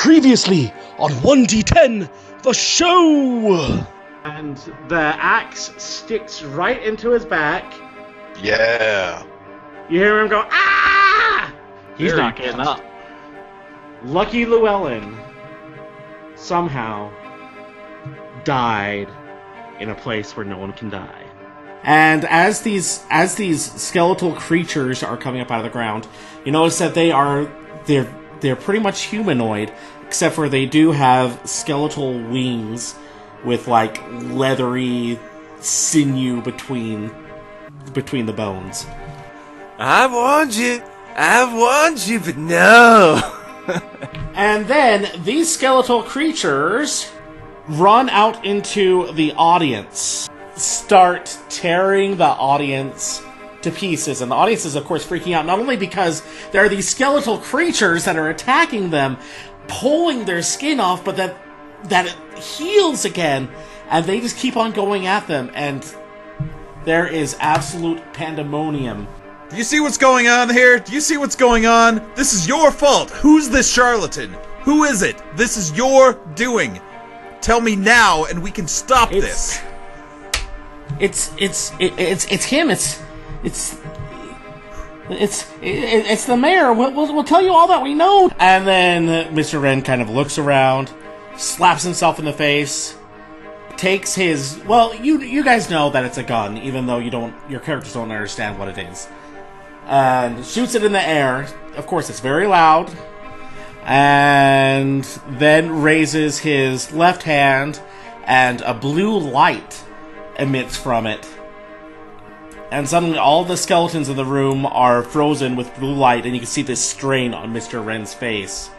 Previously on 1D10, the show! And the axe sticks right into his back. Yeah. You hear him go, ah! He's not getting up. Lucky Llewellyn somehow died in a place where no one can die. And as these skeletal creatures are coming up out of the ground, you notice that they're pretty much humanoid, except for they do have skeletal wings with like leathery sinew between the bones. I warned you, but no. And then these skeletal creatures run out into the audience, start tearing the audience to pieces. And the audience is, of course, freaking out, not only because there are these skeletal creatures that are attacking them, pulling their skin off, but that it heals again, and they just keep on going at them, and there is absolute pandemonium. Do you see what's going on here? Do you see what's going on? This is your fault. Who's this charlatan? Who is it? This is your doing. Tell me now, and we can stop this. It's him. It's the mayor. We'll tell you all that we know. And then Mr. Wren kind of looks around, slaps himself in the face, takes his, well, you guys know that it's a gun, even though your characters don't understand what it is, and shoots it in the air. Of course, it's very loud, and then raises his left hand, and a blue light emits from it. And suddenly all the skeletons in the room are frozen with blue light, and you can see this strain on Mr. Wren's face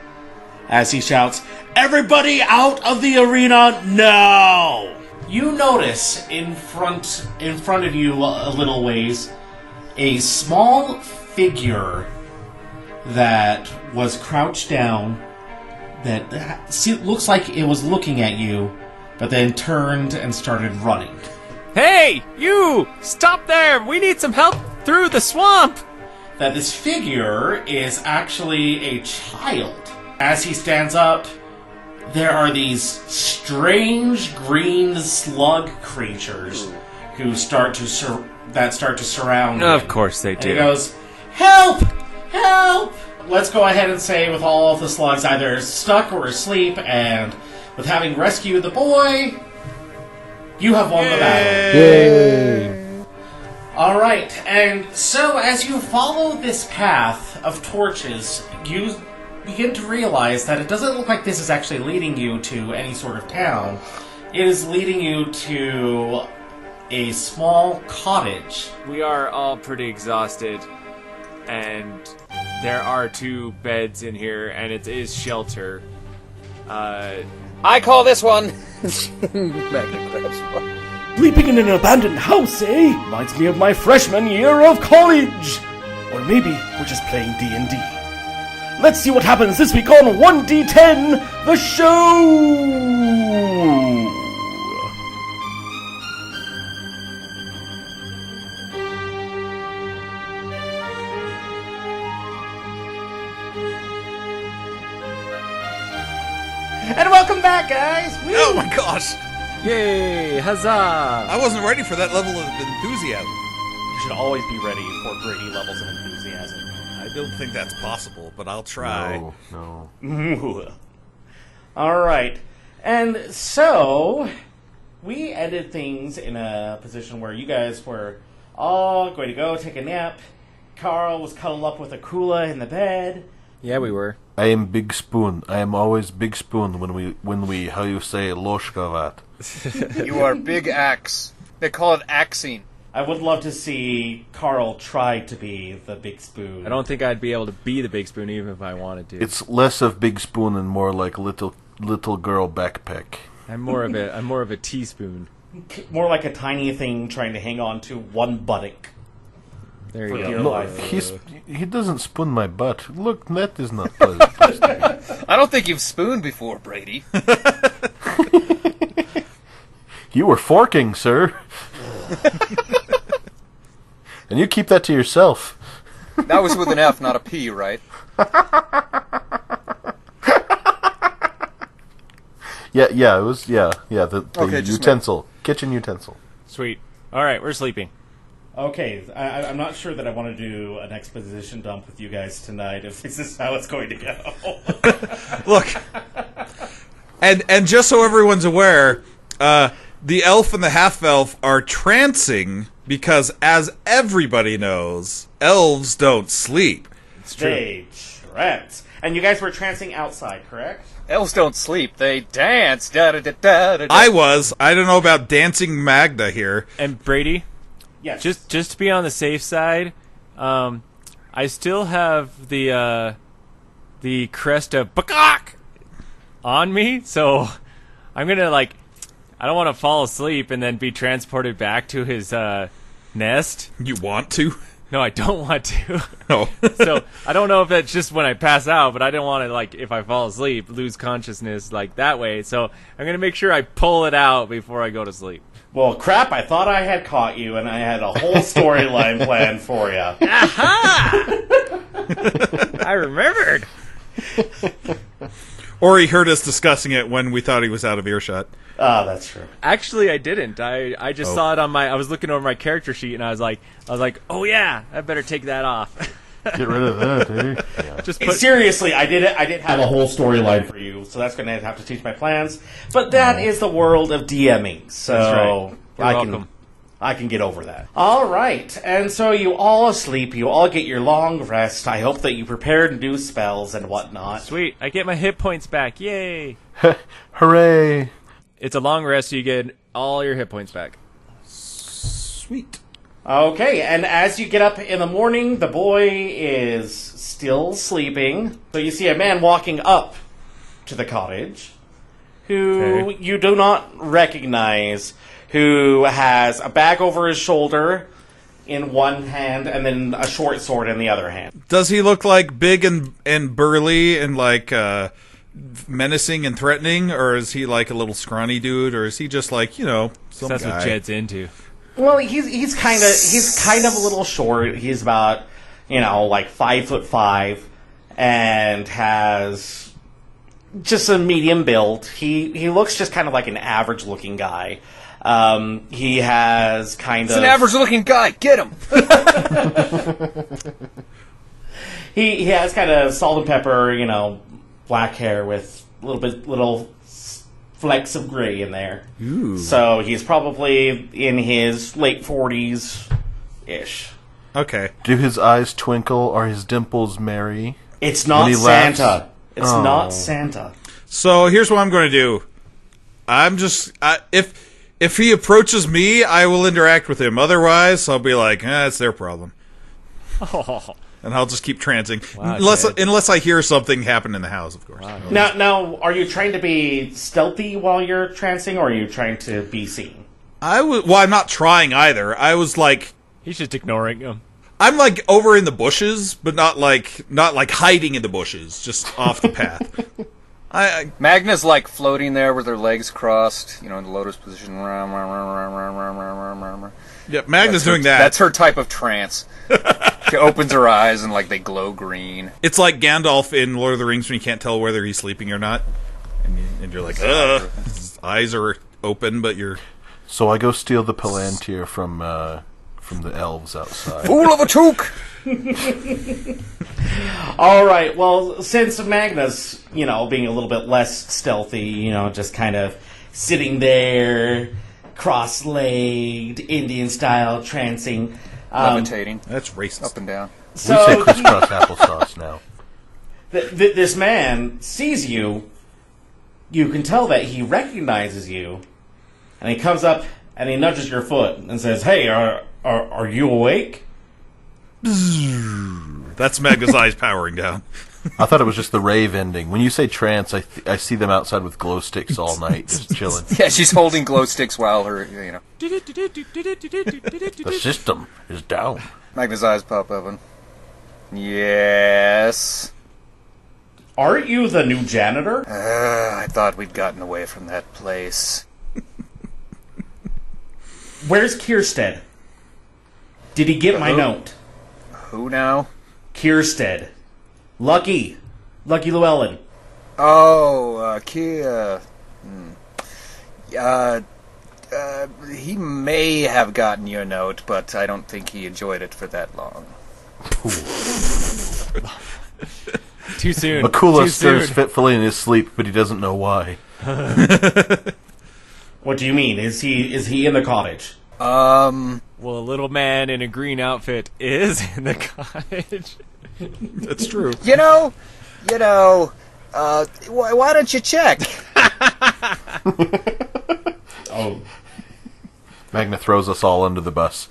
as he shouts, "Everybody out of the arena now!" You notice in front of you a little ways a small figure that was crouched down that looks like it was looking at you, but then turned and started running. Hey, you! Stop there! We need some help through the swamp! That this figure is actually a child. As he stands up, there are these strange green slug creatures who start to surround him. Of course they do. And he goes, "Help! Help!" Let's go ahead and say with all of the slugs either stuck or asleep, and with having rescued the boy, you have won the battle. Yay! Alright, and so as you follow this path of torches, you begin to realize that it doesn't look like this is actually leading you to any sort of town. It is leading you to a small cottage. We are all pretty exhausted, and there are 2 beds in here, and it is shelter. I call this one. Magna grabs one. Sleeping in an abandoned house, eh? Reminds me of my freshman year of college. Or maybe we're just playing D&D. Let's see what happens this week on 1D10, the show! And welcome back, guys! Woo! Oh my gosh! Yay! Huzzah! I wasn't ready for that level of enthusiasm. You should always be ready for Brady levels of enthusiasm. I don't think that's possible, but I'll try. No. Alright, and so we ended things in a position where you guys were all going to go take a nap. Carl was cuddled up with Akula in the bed. Yeah, we were. I am Big Spoon. I am always Big Spoon when we how you say loshkavat. You are Big Axe. They call it axing. I would love to see Carl try to be the big spoon. I don't think I'd be able to be the big spoon even if I wanted to. It's less of Big Spoon and more like little girl backpack. I'm more of a teaspoon. More like a tiny thing trying to hang on to one buttock. There For you dear go. life. He doesn't spoon my butt. Look, that is not pleasant. I don't think you've spooned before, Brady. You were forking, sir. And you keep that to yourself. That was with an F, not a P, right? Yeah, it was, the Okay, just utensil. Kitchen utensil. Sweet. All right, we're sleeping. Okay, I'm not sure that I want to do an exposition dump with you guys tonight, if this is how it's going to go. Look, and just so everyone's aware, the elf and the half-elf are trancing because, as everybody knows, elves don't sleep. It's true. They trance. And you guys were trancing outside, correct? Elves don't sleep. They dance. Da da da da da. I don't know about dancing Magda here. And Brady, Yes. just to be on the safe side, I still have the crest of Bakak on me, so I'm gonna I don't want to fall asleep and then be transported back to his nest. You want to? No, I don't want to. No. So I don't know if that's just when I pass out, but I don't want to if I fall asleep, lose consciousness that way. So I'm gonna make sure I pull it out before I go to sleep. Well, crap, I thought I had caught you, and I had a whole storyline planned for you. Aha! I remembered. Or he heard us discussing it when we thought he was out of earshot. Oh, that's true. Actually, I didn't. I just saw it on I was looking over my character sheet, and I was like, oh yeah, I better take that off. Get rid of that, dude. Yeah. Just Hey, put. seriously, I did have a whole storyline for you, so that's going to have to change my plans. But that is the world of DMing, so That's right. You're welcome. I can get over that. All right, and so you all asleep, you all get your long rest. I hope that you prepared new spells and whatnot. Sweet, I get my hit points back. Yay! Hooray! It's a long rest, so you get all your hit points back. Sweet. Okay, and as you get up in the morning, the boy is still sleeping. So you see a man walking up to the cottage who Okay. you do not recognize, who has a bag over his shoulder in one hand and then a short sword in the other hand. Does he look big and burly and menacing and threatening, or is he a little scrawny dude, or is he just some That's guy? what Jed's into. Well, he's kind of a little short. He's about 5'5" and has just a medium build. He looks just kind of like an average looking guy. He has kind It's of an average-looking guy. Get him. he has kind of salt and pepper, black hair with little flecks of gray in there. Ooh. So he's probably in his late 40s-ish. Okay. Do his eyes twinkle? Are his dimples merry? It's not When he laughs- Santa. It's Oh. not Santa. So here's what I'm going to do. If he approaches me, I will interact with him. Otherwise, I'll be like, it's their problem. Oh, And I'll just keep trancing. Wow, Jed. Unless I hear something happen in the house, of course. Now, are you trying to be stealthy while you're trancing, or are you trying to be seen? I'm not trying either. I was he's just ignoring him. I'm over in the bushes, but not hiding in the bushes, just off the path. Magna's floating there with her legs crossed, in the lotus position. Yeah, Magna's doing that. That's her type of trance. She opens her eyes and they glow green. It's like Gandalf in Lord of the Rings when you can't tell whether he's sleeping or not, and you're like, ugh. His eyes are open, but you're. So I go steal the Palantir from the elves outside. Fool of a took! All right. Well, since Magnus, being a little bit less stealthy, just kind of sitting there, cross-legged, Indian-style, trancing. Levitating. That's racist. Up and down. We say crisscross applesauce now. This man sees you. You can tell that he recognizes you, and he comes up and he nudges your foot and says, "Hey, are you awake?" That's Magna's eyes powering down. I thought it was just the rave ending. When you say trance, I see them outside with glow sticks all night, just chilling. Yeah, she's holding glow sticks while her, The system is down. Magna's eyes pop open. Yes. Aren't you the new janitor? I thought we'd gotten away from that place. Where's Kierstead? Did he get my note? Who now? Kierstead. Lucky Llewellyn. Oh, Kia. He may have gotten your note, but I don't think he enjoyed it for that long. Too soon. Akula Too stirs soon. fitfully in his sleep, but he doesn't know why. What do you mean? Is he in the cottage? Well, a little man in a green outfit is in the cottage. That's true. Why don't you check? Oh, Magna throws us all under the bus.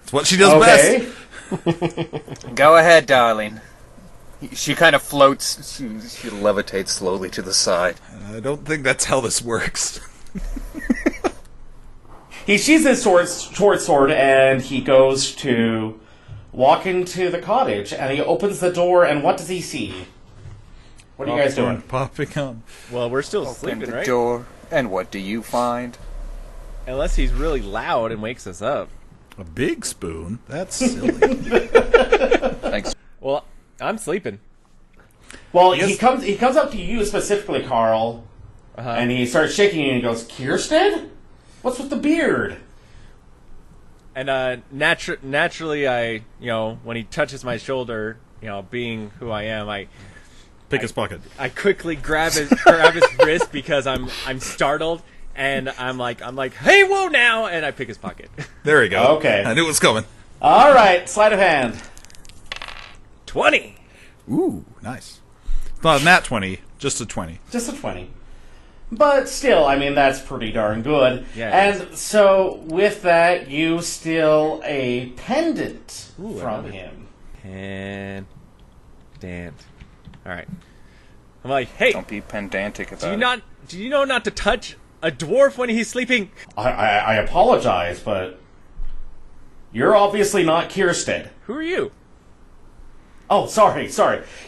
It's what she does okay. best. Go ahead, darling. She kind of floats. She levitates slowly to the side. I don't think that's how this works. He sheathes his short sword and he goes to walk into the cottage and he opens the door and what does he see? What are you guys doing? Popping on. Well, we're still Open sleeping, the right? door, and what do you find? Unless he's really loud and wakes us up. A big spoon? That's silly. Thanks. Well, I'm sleeping. Well, he comes up to you specifically, Carl, and he starts shaking you and he goes, Kirsten? What's with the beard? And naturally, I, when he touches my shoulder, being who I am, Pick his pocket. I quickly grab his wrist because I'm startled, and I'm like, hey, whoa, now, and I pick his pocket. There we go. Okay. I knew it was coming. All right, sleight of hand. 20. Ooh, nice. It's not a nat 20, just a 20. Just a 20. But still, I mean, that's pretty darn good. Yeah, it and so, with that, you steal a pendant Ooh, from another. him. And all right. I'm like, hey, Don't be pedantic about it. do you know not to touch a dwarf when he's sleeping? I apologize, but you're obviously not Kirsten. Who are you? Oh, sorry.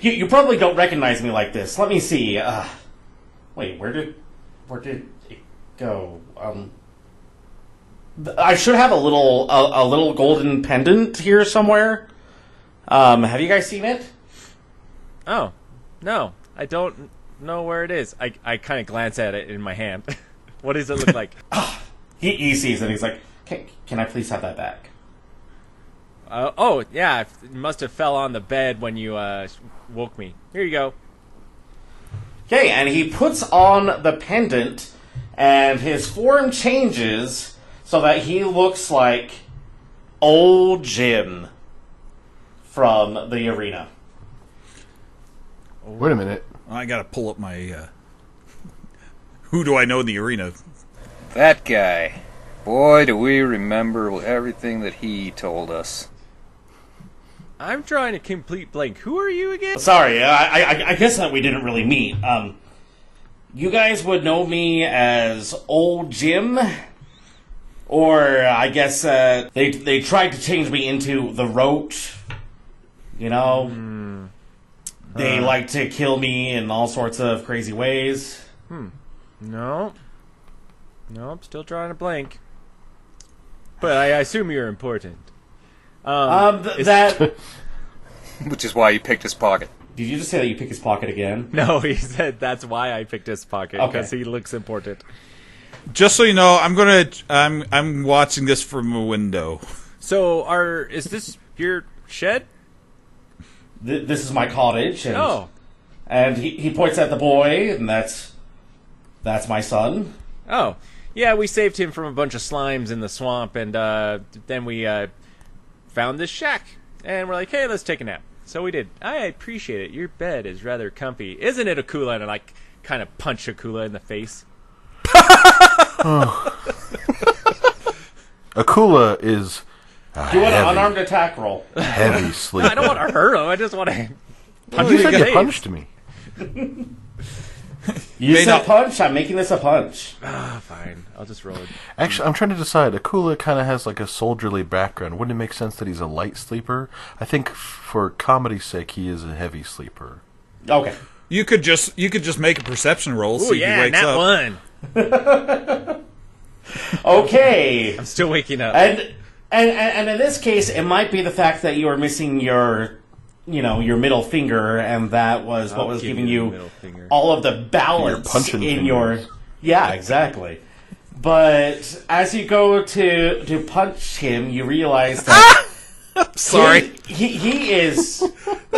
You probably don't recognize me like this. Let me see. Wait, where did it go? I should have a little golden pendant here somewhere. Have you guys seen it? Oh, no, I don't know where it is. I kind of glance at it in my hand. What does it look like? He sees it. He's like, can I please have that back? Oh, yeah, it must have fell on the bed when you woke me. Here you go. Okay, and he puts on the pendant, and his form changes so that he looks like old Jim from the arena. Wait a minute. I gotta pull up my, who do I know in the arena? That guy. Boy, do we remember everything that he told us. I'm drawing a complete blank. Who are you again? Sorry, I guess that we didn't really meet. You guys would know me as Old Jim, or I guess they tried to change me into the Roach. They like to kill me in all sorts of crazy ways. No, I'm still drawing a blank. But I assume you're important. That. Which is why you picked his pocket. Did you just say that you pick his pocket again? No, he said that's why I picked his pocket, because Okay. he looks important. Just so you know, I'm watching this from a window. So, is this your shed? This is my cottage, and Oh. and he points at the boy, and that's my son. Oh. Yeah, we saved him from a bunch of slimes in the swamp, and then we found this shack. And we're like, hey, let's take a nap. So we did. I appreciate it. Your bed is rather comfy. Isn't it, Akula? And I kind of punch Akula in the face. Akula is a Do an heavy, unarmed attack roll. heavy sleeper. I don't want to hurt him. I just want to punch You him in said the you face. punched me. You May said not- punch. I'm making this a punch. Ah, fine. I'll just roll it. Actually, I'm trying to decide. Akula kind of has like a soldierly background. Wouldn't it make sense that he's a light sleeper? I think for comedy's sake, he is a heavy sleeper. Okay. You could just make a perception roll, Ooh, see if he yeah, wakes that up. one. Okay. I'm still waking up. And in this case, it might be the fact that you are missing your middle finger, and that was what I'll was give giving you the you middle finger. all of the balance punching in your. fingers. Yeah, exactly. But as you go to punch him, you realize that Sorry. he is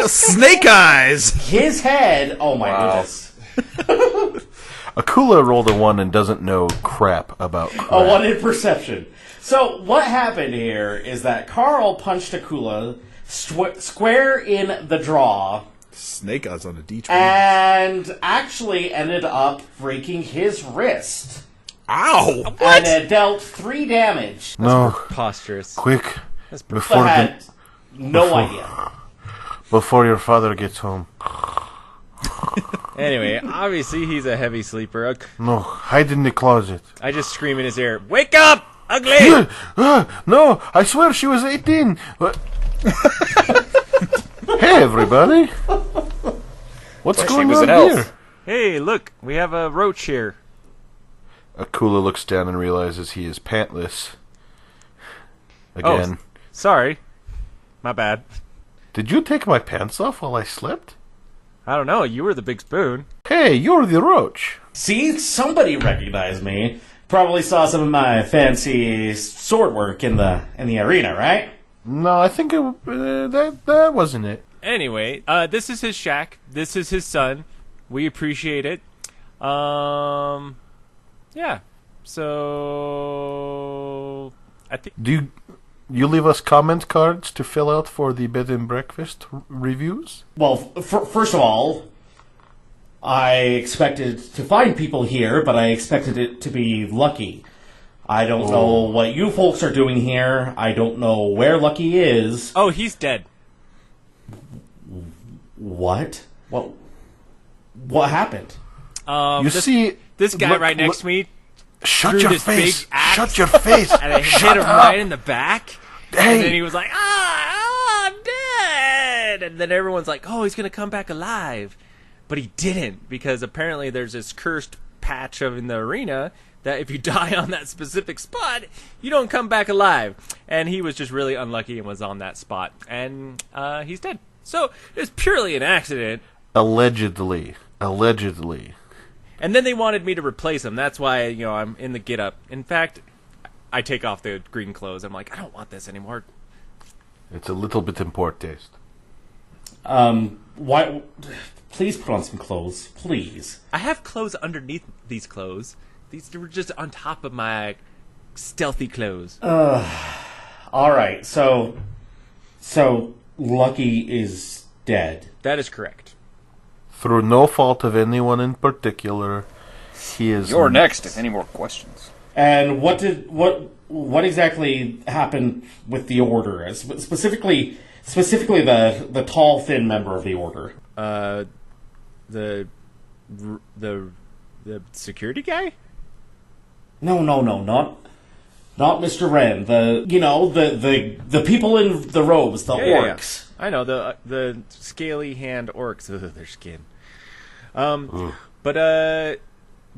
Snake eyes! his head. Oh my Wow. goodness! Akula rolled a 1 and doesn't know crap about crap. A 1 in perception. So what happened here is that Carl punched Akula square in the jaw. Snake eyes on a D20. And actually ended up breaking his wrist. Ow! And it dealt 3 damage. No, Preposterous. quick. But Before, had no idea. before your father gets home. Anyway, obviously he's a heavy sleeper. No, hide in the closet. I just scream in his ear, "Wake up, ugly!" No, I swear she was 18. What? Hey, everybody. What's Well, she going was on an elf. here? Hey, look, we have a roach here. Akula looks down and realizes he is pantless. Again. Oh, sorry. My bad. Did you take my pants off while I slept? I don't know, you were the big spoon. Hey, you're the roach. See, somebody recognized me. Probably saw some of my fancy sword work in the arena, right? No, I think that wasn't it. Anyway, this is his shack. This is his son. We appreciate it. Yeah. So I think Do you leave us comment cards to fill out for the bed and breakfast reviews? Well, first of all, I expected to find people here, but I expected it to be Lucky. I don't know what you folks are doing here. I don't know where Lucky is. Oh, he's dead. What? What happened? You see, This guy look- right next look- to me, Shut threw your this face! big axe. Shut your face! and I hit him right in the back. Hey. And then he was like, I'm dead. And then everyone's like, oh, he's going to come back alive. But he didn't, because apparently there's this cursed patch in the arena that if you die on that specific spot, you don't come back alive. And he was just really unlucky and was on that spot. And he's dead. So it's purely an accident. Allegedly. And then they wanted me to replace him. That's why, I'm in the get-up. In fact, I take off the green clothes. I'm like, I don't want this anymore. It's a little bit in poor taste. Why? Please put on some clothes, please. I have clothes underneath these clothes. These were just on top of my stealthy clothes. All right, so Lucky is dead. That is correct. Through no fault of anyone in particular, he is... You're next if any more questions. And what exactly happened with the order? Specifically the tall, thin member of the order. The security guy? No, not Mr. Wren. The people in the robes, the orcs. Yeah. I know the scaly hand orcs. Ugh, their skin. But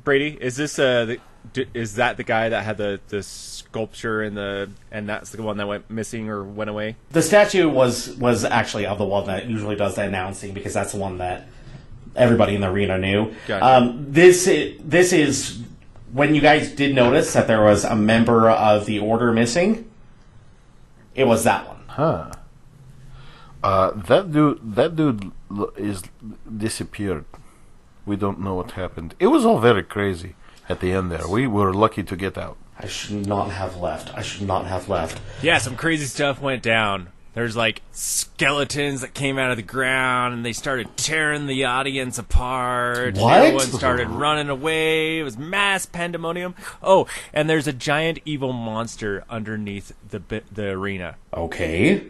Brady, is this is that the guy that had the sculpture and that's the one that went missing or went away? The statue was actually of the one that usually does the announcing, because that's the one that everybody in the arena knew. Gotcha. This is when you guys did notice that there was a member of the order missing. It was that one. Huh. That dude is disappeared. We don't know what happened. It was all very crazy at the end there. We were lucky to get out. I should not have left. Yeah, some crazy stuff went down. There's like skeletons that came out of the ground and they started tearing the audience apart. What? Everyone started running away. It was mass pandemonium. Oh, and there's a giant evil monster underneath the arena. Okay.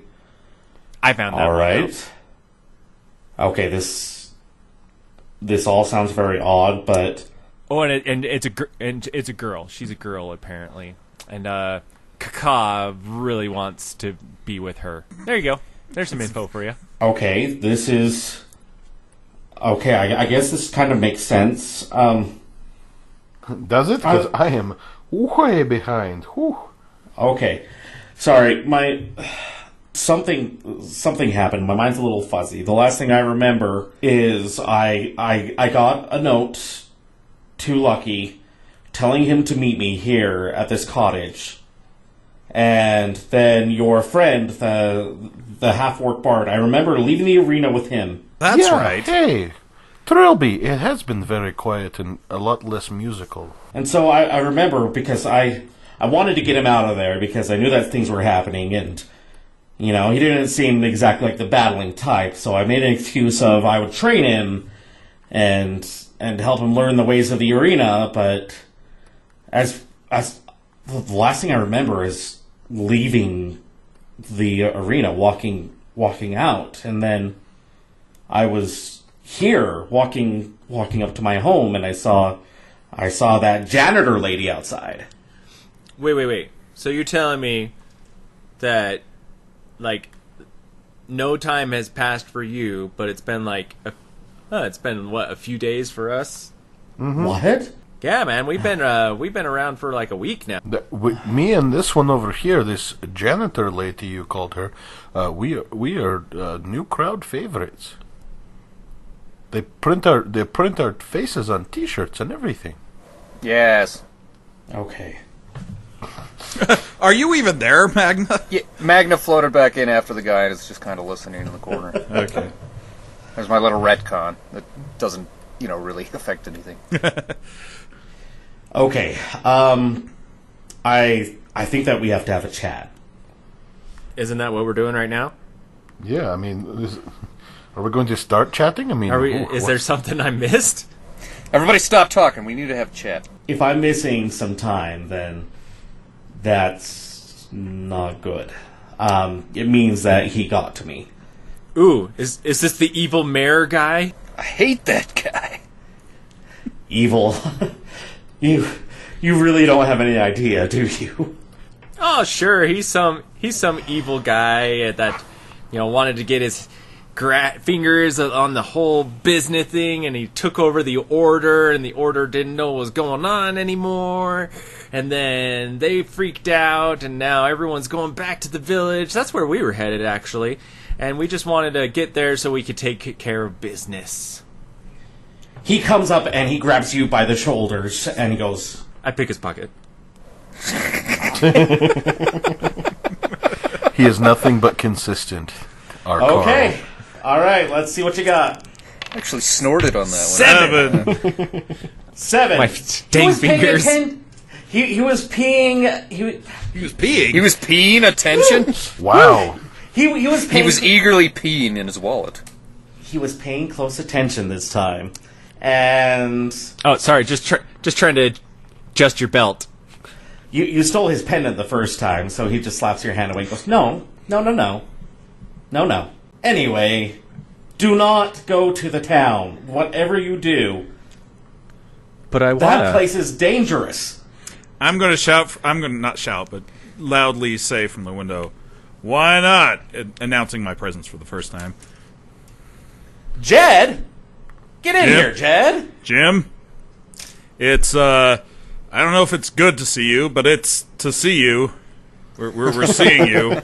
I found that. All one right. Okay, this all sounds very odd, but Oh, and it's a girl. She's a girl apparently, and Kaka really wants to be with her. There you go. There's some info for you. okay, this is okay. I guess this kind of makes sense. Does it? Because I am way behind. Whew. Okay, sorry, something happened. My mind's a little fuzzy. The last thing I remember is I got a note to Lucky telling him to meet me here at this cottage. And then your friend, the half-orc bard, I remember leaving the arena with him. That's Yeah, right. Hey, Trilby, it has been very quiet and a lot less musical. And so I remember because I wanted to get him out of there because I knew that things were happening, and he didn't seem exactly like the battling type. So I made an excuse of I would train him and help him learn the ways of the arena. But as the last thing I remember is leaving the arena, walking out, and then I was here walking up to my home, and I saw that janitor lady outside. Wait. So you're telling me that, like, no time has passed for you, but it's been a few days for us? What? Yeah, man, we've been around for like a week now. Me and this one over here, this janitor lady you called her, we are new crowd favorites. They print our faces on T-shirts and everything. Yes. Okay. Are you even there, Magna? Yeah, Magna floated back in after the guy and is just kind of listening in the corner. Okay. There's my little retcon that doesn't, really affect anything. Okay. I think that we have to have a chat. Isn't that what we're doing right now? Yeah, I mean, are we going to start chatting? I mean, Is there something I missed? Everybody stop talking. We need to have a chat. If I'm missing some time, then that's not good. It means that he got to me. Ooh, is this the evil mayor guy? I hate that guy. Evil. You really don't have any idea, do you? Oh, sure, he's some evil guy that wanted to get his fingers on the whole business thing, and he took over the order, and the order didn't know what was going on anymore, and then they freaked out, and now everyone's going back to the village. That's where we were headed, actually, and we just wanted to get there so we could take care of business. He comes up and he grabs you by the shoulders and he goes, I pick his pocket. He is nothing but consistent. Our okay, alright, let's see what you got. I actually snorted on that one. 7. My dang fingers. He was peeing. He was peeing. He was peeing attention. Wow. He was paying, He was eagerly peeing in his wallet. He was paying close attention this time. And Oh, sorry, just trying to adjust your belt. you stole his pendant the first time, so he just slaps your hand away and goes, No. Anyway, do not go to the town. Whatever you do, But I wanna. that place is dangerous. I'm going to shout. I'm going to not shout, but loudly say from the window, "Why not?" Announcing my presence for the first time. Jed? Get in Jim? here, Jed. Jim, it's I don't know if it's good to see you, but it's to see you. We're seeing you.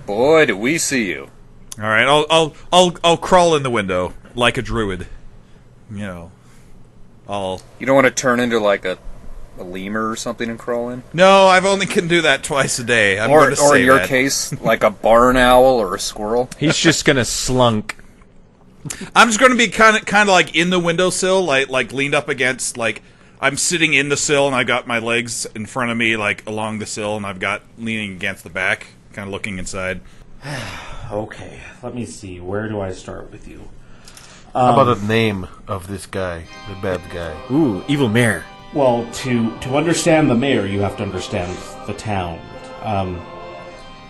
Boy, do we see you. All right, I'll crawl in the window like a druid. I'll. You don't want to turn into like a lemur or something and crawl in? No, I've only can do that twice a day. I'm Or going to say in your that. case, like a barn owl or a squirrel? He's just gonna slunk. I'm just going to be kind of like in the windowsill, like leaned up against, like I'm sitting in the sill and I got my legs in front of me, like along the sill, and I've got leaning against the back, kind of looking inside. Okay, let me see. Where do I start with you? How about the name of this guy, the bad guy? Ooh, evil mayor. Well, to understand the mayor, you have to understand the town.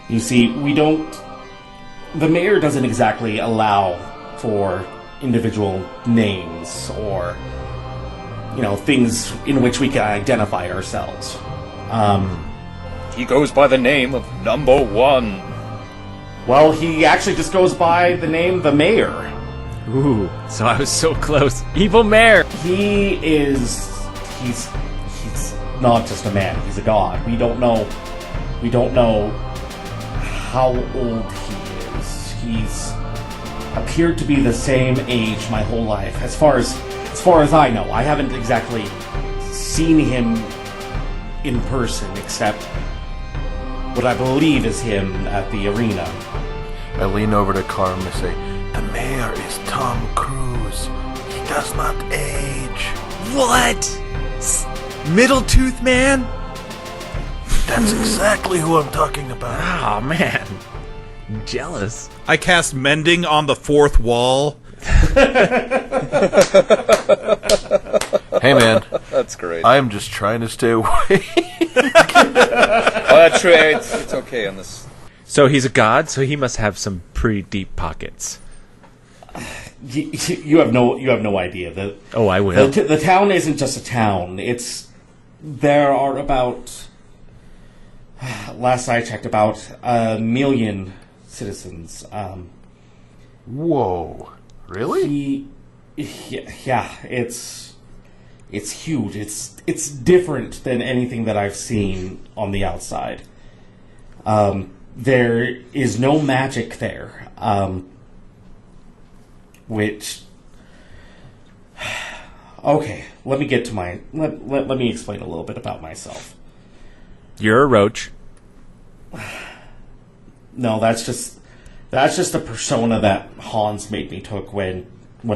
You see, the mayor doesn't exactly allow for individual names or, things in which we can identify ourselves. He goes by the name of Number One. Well, he actually just goes by the name the mayor. Ooh, so I was so close. Evil mayor. He's not just a man, he's a god. We don't know how old he is. He's appeared to be the same age my whole life. As far as I know, I haven't exactly seen him in person, except what I believe is him at the arena. I lean over to Carm and say, "The mayor is Tom Cruise. He does not age." What? Middle Tooth Man? That's exactly who I'm talking about. Oh man, jealous. I cast Mending on the fourth wall. Hey man, That's great. I am just trying to stay away. That's right. It's okay on this. So he's a god, so he must have some pretty deep pockets. You have no idea. Oh, I will. The town isn't just a town. There are about, last I checked, about 1 million citizens. Whoa, really? Yeah, it's huge. It's different than anything that I've seen on the outside. There is no magic there, which. Okay, let me get to my. Let me explain a little bit about myself. You're a roach. No, that's just the persona that Hans made me took when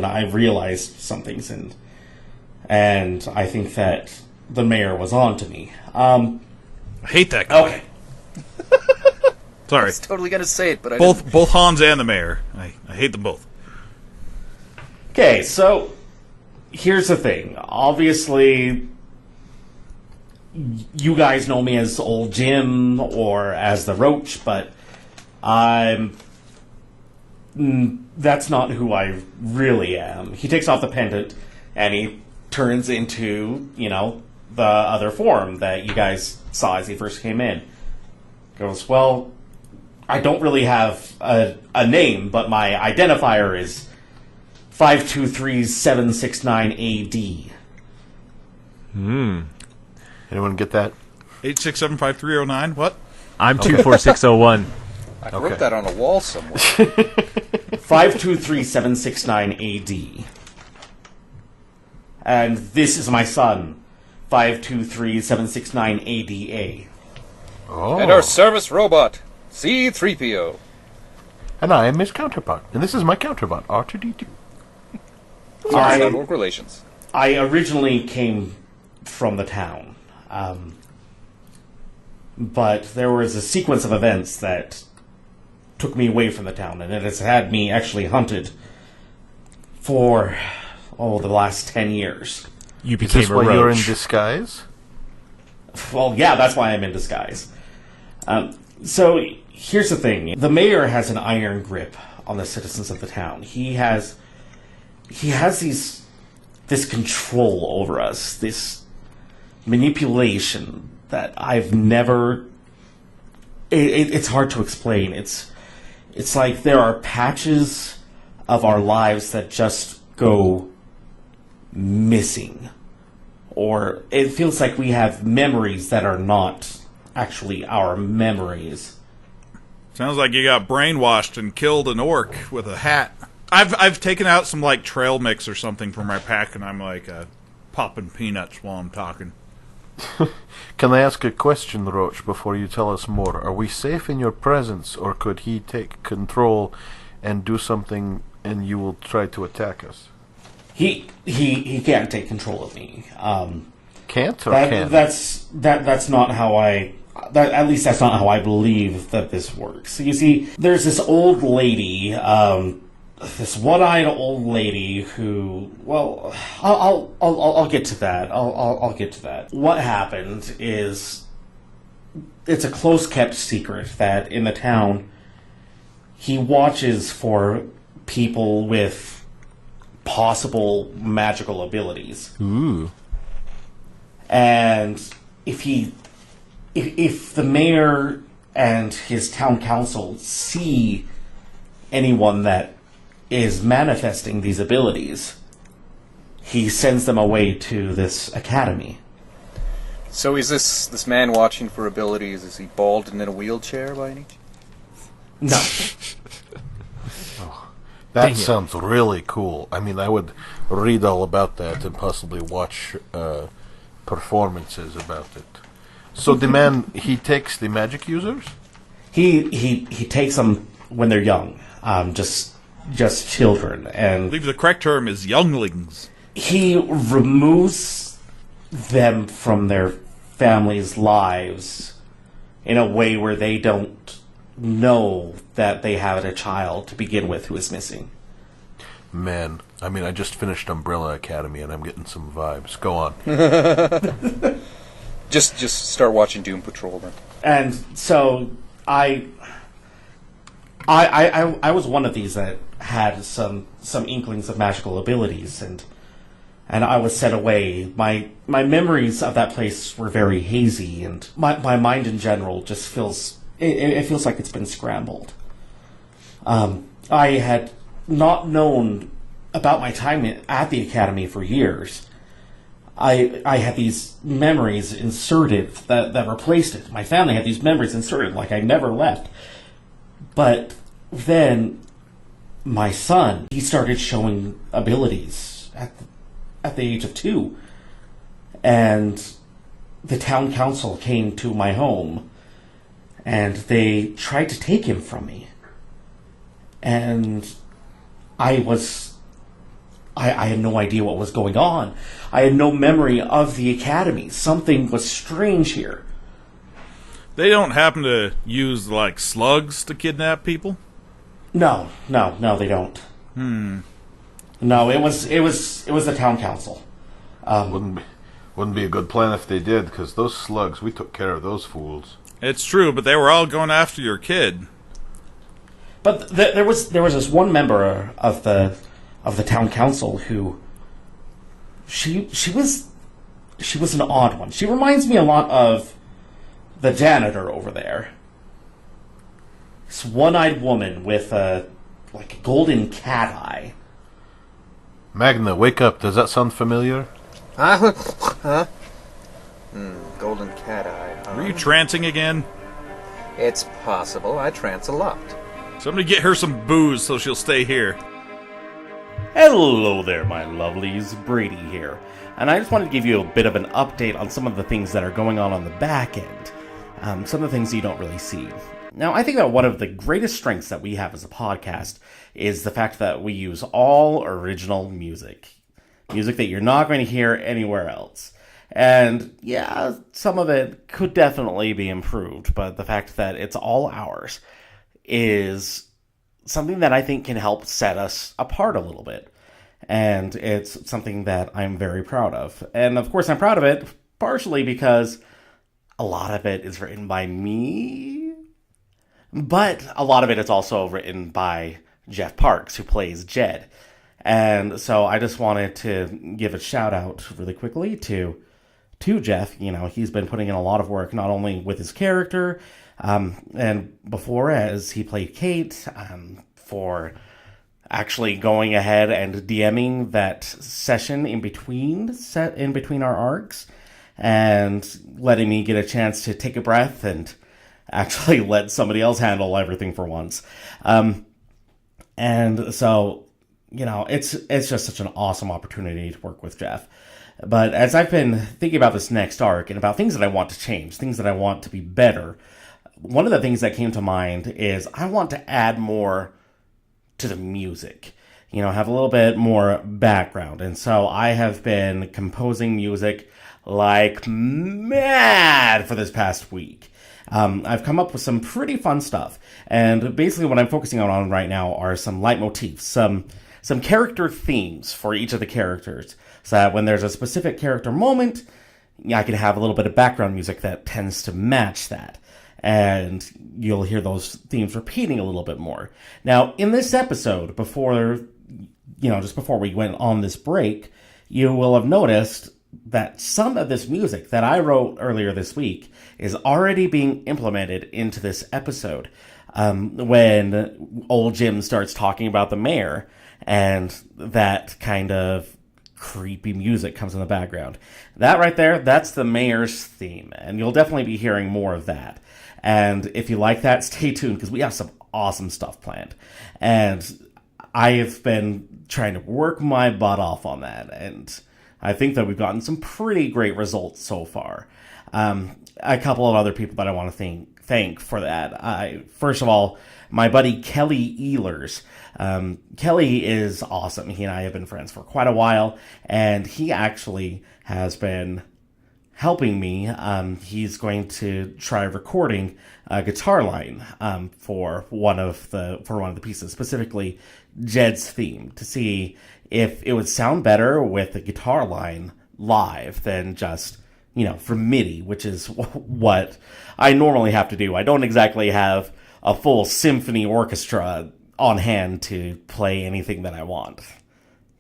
I realized some things, and I think that the mayor was on to me. I hate that guy. Okay. Sorry. I was totally gonna say it, but I Both Hans and the mayor. I hate them both. Okay, so here's the thing. Obviously, you guys know me as Old Jim or as the Roach, but that's not who I really am. He takes off the pendant and he turns into, the other form that you guys saw as he first came in. Goes, well, I don't really have a name, but my identifier is 523769 AD. Anyone get that? 8675309. What? I'm 24601. I wrote that on a wall somewhere. 523769 AD. And this is my son, 523769 ADA. Oh. And our service robot, C-3PO. And I am his counterpart. And this is my counterpart, R2D2. Network relations. I originally came from the town, but there was a sequence of events that took me away from the town, and it has had me actually hunted for, the last 10 years. You Is became this a why you're in roach. disguise? Well, yeah, that's why I'm in disguise. So, here's the thing. The mayor has an iron grip on the citizens of the town. He has this control over us, this manipulation that I've never. It's hard to explain. It's like there are patches of our lives that just go missing, or it feels like we have memories that are not actually our memories. Sounds like you got brainwashed and killed an orc with a hat. I've taken out some trail mix or something from my pack, and I'm popping peanuts while I'm talking. Can I ask a question, Roach, before you tell us more? Are we safe in your presence, or could he take control and do something and you will try to attack us? He can't take control of me. Can't or can? That's not how at least that's not how I believe that this works. You see, there's this old lady, this one-eyed old lady who, well, I'll get to that. I'll get to that. What happened is, it's a close-kept secret that in the town, he watches for people with possible magical abilities. Ooh. And if the mayor and his town council see anyone that is manifesting these abilities, he sends them away to this academy. So is this man watching for abilities, is he bald and in a wheelchair by any chance? No. That sounds really cool. I mean, I would read all about that and possibly watch performances about it. So the man, he takes the magic users? He takes them when they're young, just children, I and believe the correct term is younglings. he removes them from their families' lives in a way where they don't know that they have a child to begin with who is missing. Man, I mean, I just finished Umbrella Academy and I'm getting some vibes. Go on. Just start watching Doom Patrol then. And so I was one of these that had some inklings of magical abilities, and I was set away. My memories of that place were very hazy, and my mind in general just feels it feels like it's been scrambled. I had not known about my time at the academy for years. I had these memories inserted that replaced it. My family had these memories inserted like I never left. But then my son, he started showing abilities at the age of 2. And the town council came to my home and they tried to take him from me. And I had no idea what was going on. I had no memory of the academy. Something was strange here. They don't happen to use, like, slugs to kidnap people? No, they don't. No, it was the town council. Wouldn't be a good plan if they did, because those slugs, we took care of those fools. It's true, but they were all going after your kid. But there was this one member of the town council who she was an odd one. She reminds me a lot of the janitor over there. This one-eyed woman with a golden cat eye. Magna, wake up. Does that sound familiar? Huh? Golden cat eye. Huh? Were you trancing again? It's possible. I trance a lot. Somebody get her some booze so she'll stay here. Hello there, my lovelies. Brady here. And I just wanted to give you a bit of an update on some of the things that are going on the back end. Some of the things you don't really see. Now, I think that one of the greatest strengths that we have as a podcast is the fact that we use all original music. Music that you're not going to hear anywhere else. And yeah, some of it could definitely be improved, but the fact that it's all ours is something that I think can help set us apart a little bit. And it's something that I'm very proud of. And of course, I'm proud of it partially because a lot of it is written by me, but a lot of it is also written by Jeff Parks, who plays Jed. And so I just wanted to give a shout out really quickly to Jeff. You know, he's been putting in a lot of work, not only with his character, and before as he played Kate, for actually going ahead and DMing that session in between our arcs, and letting me get a chance to take a breath and actually let somebody else handle everything for once. And so, you know, it's just such an awesome opportunity to work with Jeff. But as I've been thinking about this next arc and about things that I want to change, things that I want to be better, one of the things that came to mind is I want to add more to the music. You know, have a little bit more background. And so I have been composing music like mad for this past week. I've come up with some pretty fun stuff. And basically what I'm focusing on right now are some leitmotifs, some character themes for each of the characters. So that when there's a specific character moment, I can have a little bit of background music that tends to match that. And you'll hear those themes repeating a little bit more. Now, in this episode, just before we went on this break, you will have noticed that some of this music that I wrote earlier this week is already being implemented into this episode. When old Jim starts talking about the mayor, and that kind of creepy music comes in the background. That right there, that's the mayor's theme, and you'll definitely be hearing more of that. And if you like that, stay tuned, because we have some awesome stuff planned. And I have been trying to work my butt off on that, and I think that we've gotten some pretty great results so far. A couple of other people that I want to thank for that. First of all, my buddy Kelly Ehlers. Kelly is awesome. He and I have been friends for quite a while, and he actually has been helping me. He's going to try recording a guitar line for one of the pieces, specifically Jed's theme, to see if it would sound better with the guitar line live than just, from MIDI, which is what I normally have to do. I don't exactly have a full symphony orchestra on hand to play anything that I want.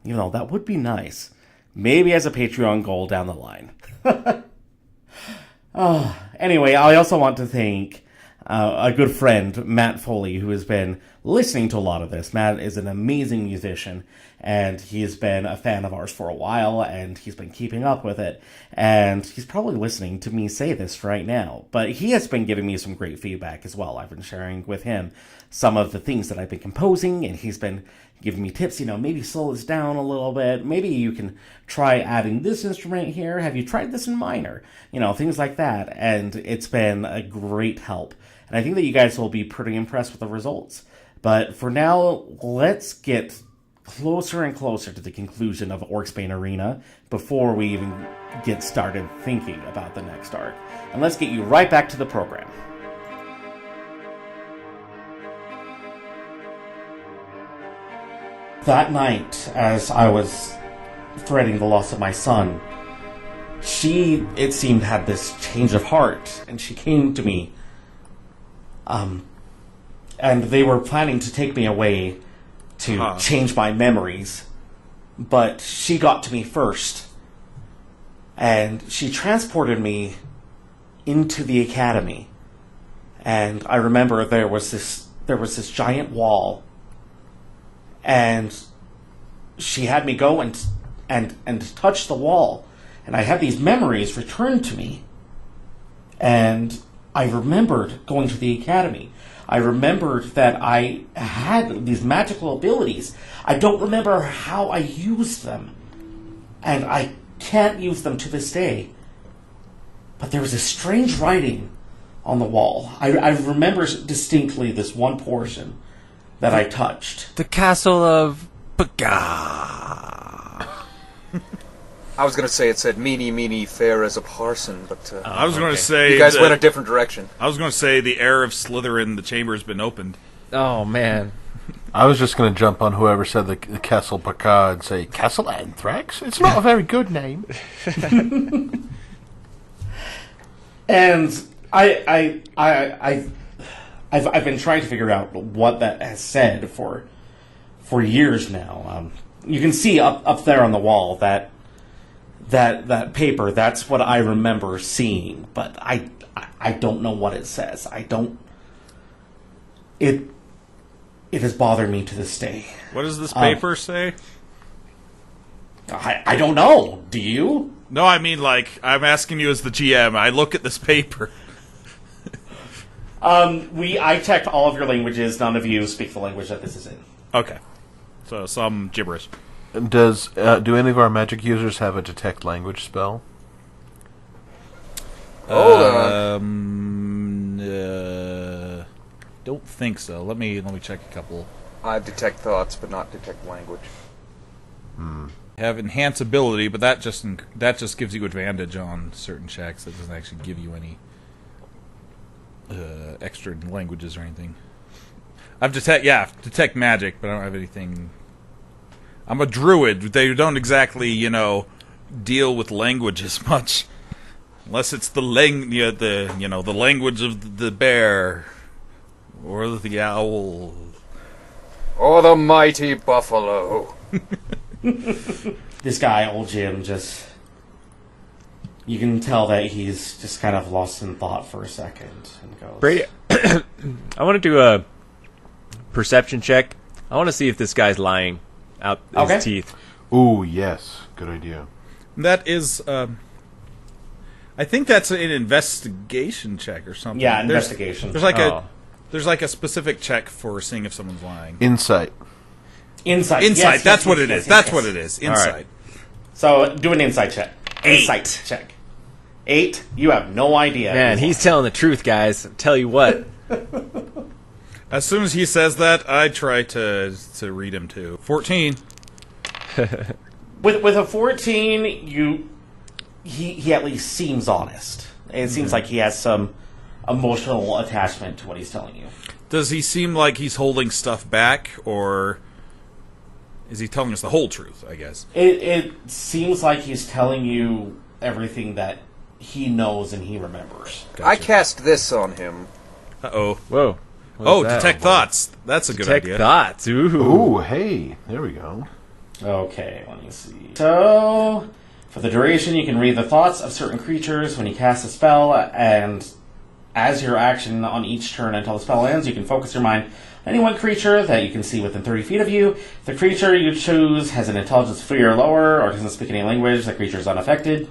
That would be nice. Maybe as a Patreon goal down the line. Anyway, I also want to thank a good friend, Matt Foley, who has been listening to a lot of this. Matt is an amazing musician, and he's been a fan of ours for a while, and he's been keeping up with it, and he's probably listening to me say this right now, but he has been giving me some great feedback as well. I've been sharing with him some of the things that I've been composing, and he's been giving me tips, maybe slow this down a little bit, maybe you can try adding this instrument here, have you tried this in minor, things like that, and it's been a great help, and I think that you guys will be pretty impressed with the results. But for now, let's get closer and closer to the conclusion of Orcsbane Arena before we even get started thinking about the next arc. And let's get you right back to the program. That night, as I was threading the loss of my son, she, it seemed, had this change of heart, and she came to me. And they were planning to take me away to change my memories, but she got to me first, and she transported me into the academy. And I remember there was this giant wall, and she had me go and touch the wall, and I had these memories returned to me, and I remembered going to the academy. I remembered that I had these magical abilities. I don't remember how I used them, and I can't use them to this day. But there was a strange writing on the wall. I remember distinctly this one portion that I touched. The castle of Baga. I was going to say it said, meanie, meanie, fair as a parson, but... I was going to say... You guys went a different direction. I was going to say the heir of Slytherin, the chamber has been opened. Oh, man. I was just going to jump on whoever said the Castle Picard and say, Castle Anthrax? It's not a very good name. And I've been trying to figure out what that has said for years now. You can see up there on the wall that paper. That's what I remember seeing, but I don't know what it says. It has bothered me to this day. What does this paper say? I don't know. Do you? No, I mean, I'm asking you as the GM. I look at this paper. I checked all of your languages. None of you speak the language that this is in. Okay. So some gibberish. Do any of our magic users have a detect language spell? Hold on. Don't think so. Let me check a couple. I detect thoughts, but not detect language. Have enhance ability, but that just gives you advantage on certain checks. That doesn't actually give you any extra languages or anything. I've detect magic, but I don't have anything. I'm a druid. They don't exactly, deal with languages much, unless it's the language of the bear or the owl Or the mighty buffalo. This guy, old Jim, you can tell that he's just kind of lost in thought for a second and goes, Brady, I want to do a perception check. I want to see if this guy's lying out his teeth. Ooh, yes. Good idea. That is, I think that's an investigation check or something. Yeah, investigation. There's like a specific check for seeing if someone's lying. Insight. Insight. Insight. Yes, that's yes, what yes, it is. yes, That's yes. what it is. All right. Insight. So do an insight check. Insight check. 8. You have no idea. Man, he's telling the truth, guys. I'll tell you what. As soon as he says that, I try to read him too. 14. With a 14, he at least seems honest. It seems like he has some emotional attachment to what he's telling you. Does he seem like he's holding stuff back, or is he telling us the whole truth, I guess? It seems like he's telling you everything that he knows and he remembers. Gotcha. I cast this on him. Uh-oh. Whoa. What Oh, was that? detect thoughts. That's a good Detect idea. thoughts. Ooh. Ooh, hey, there we go. Okay, let me see. So, for the duration, you can read the thoughts of certain creatures when you cast a spell, and as your action on each turn until the spell ends, you can focus your mind on any one creature that you can see within 30 feet of you. If the creature you choose has an intelligence 3 or lower, or doesn't speak any language, the creature is unaffected.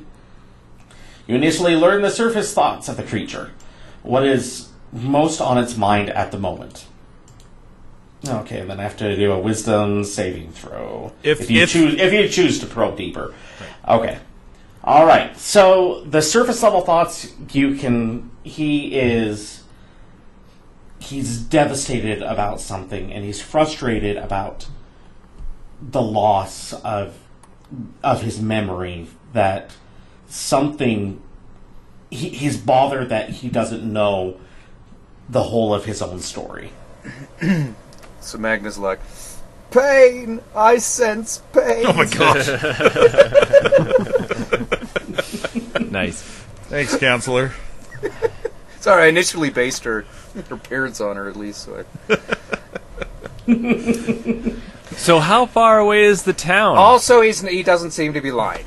You initially learn the surface thoughts of the creature. What is most on its mind at the moment? Okay, then I have to do a wisdom saving throw. If you choose to probe deeper. Right. Okay. All right. So the surface level thoughts he's devastated about something, and he's frustrated about the loss of his memory, that something he's bothered that he doesn't know the whole of his own story. So Magnus like, pain! I sense pain! Oh my gosh. Nice. Thanks, counselor. Sorry, I initially based her parents on her at least. So So how far away is the town? Also, he doesn't seem to be lying.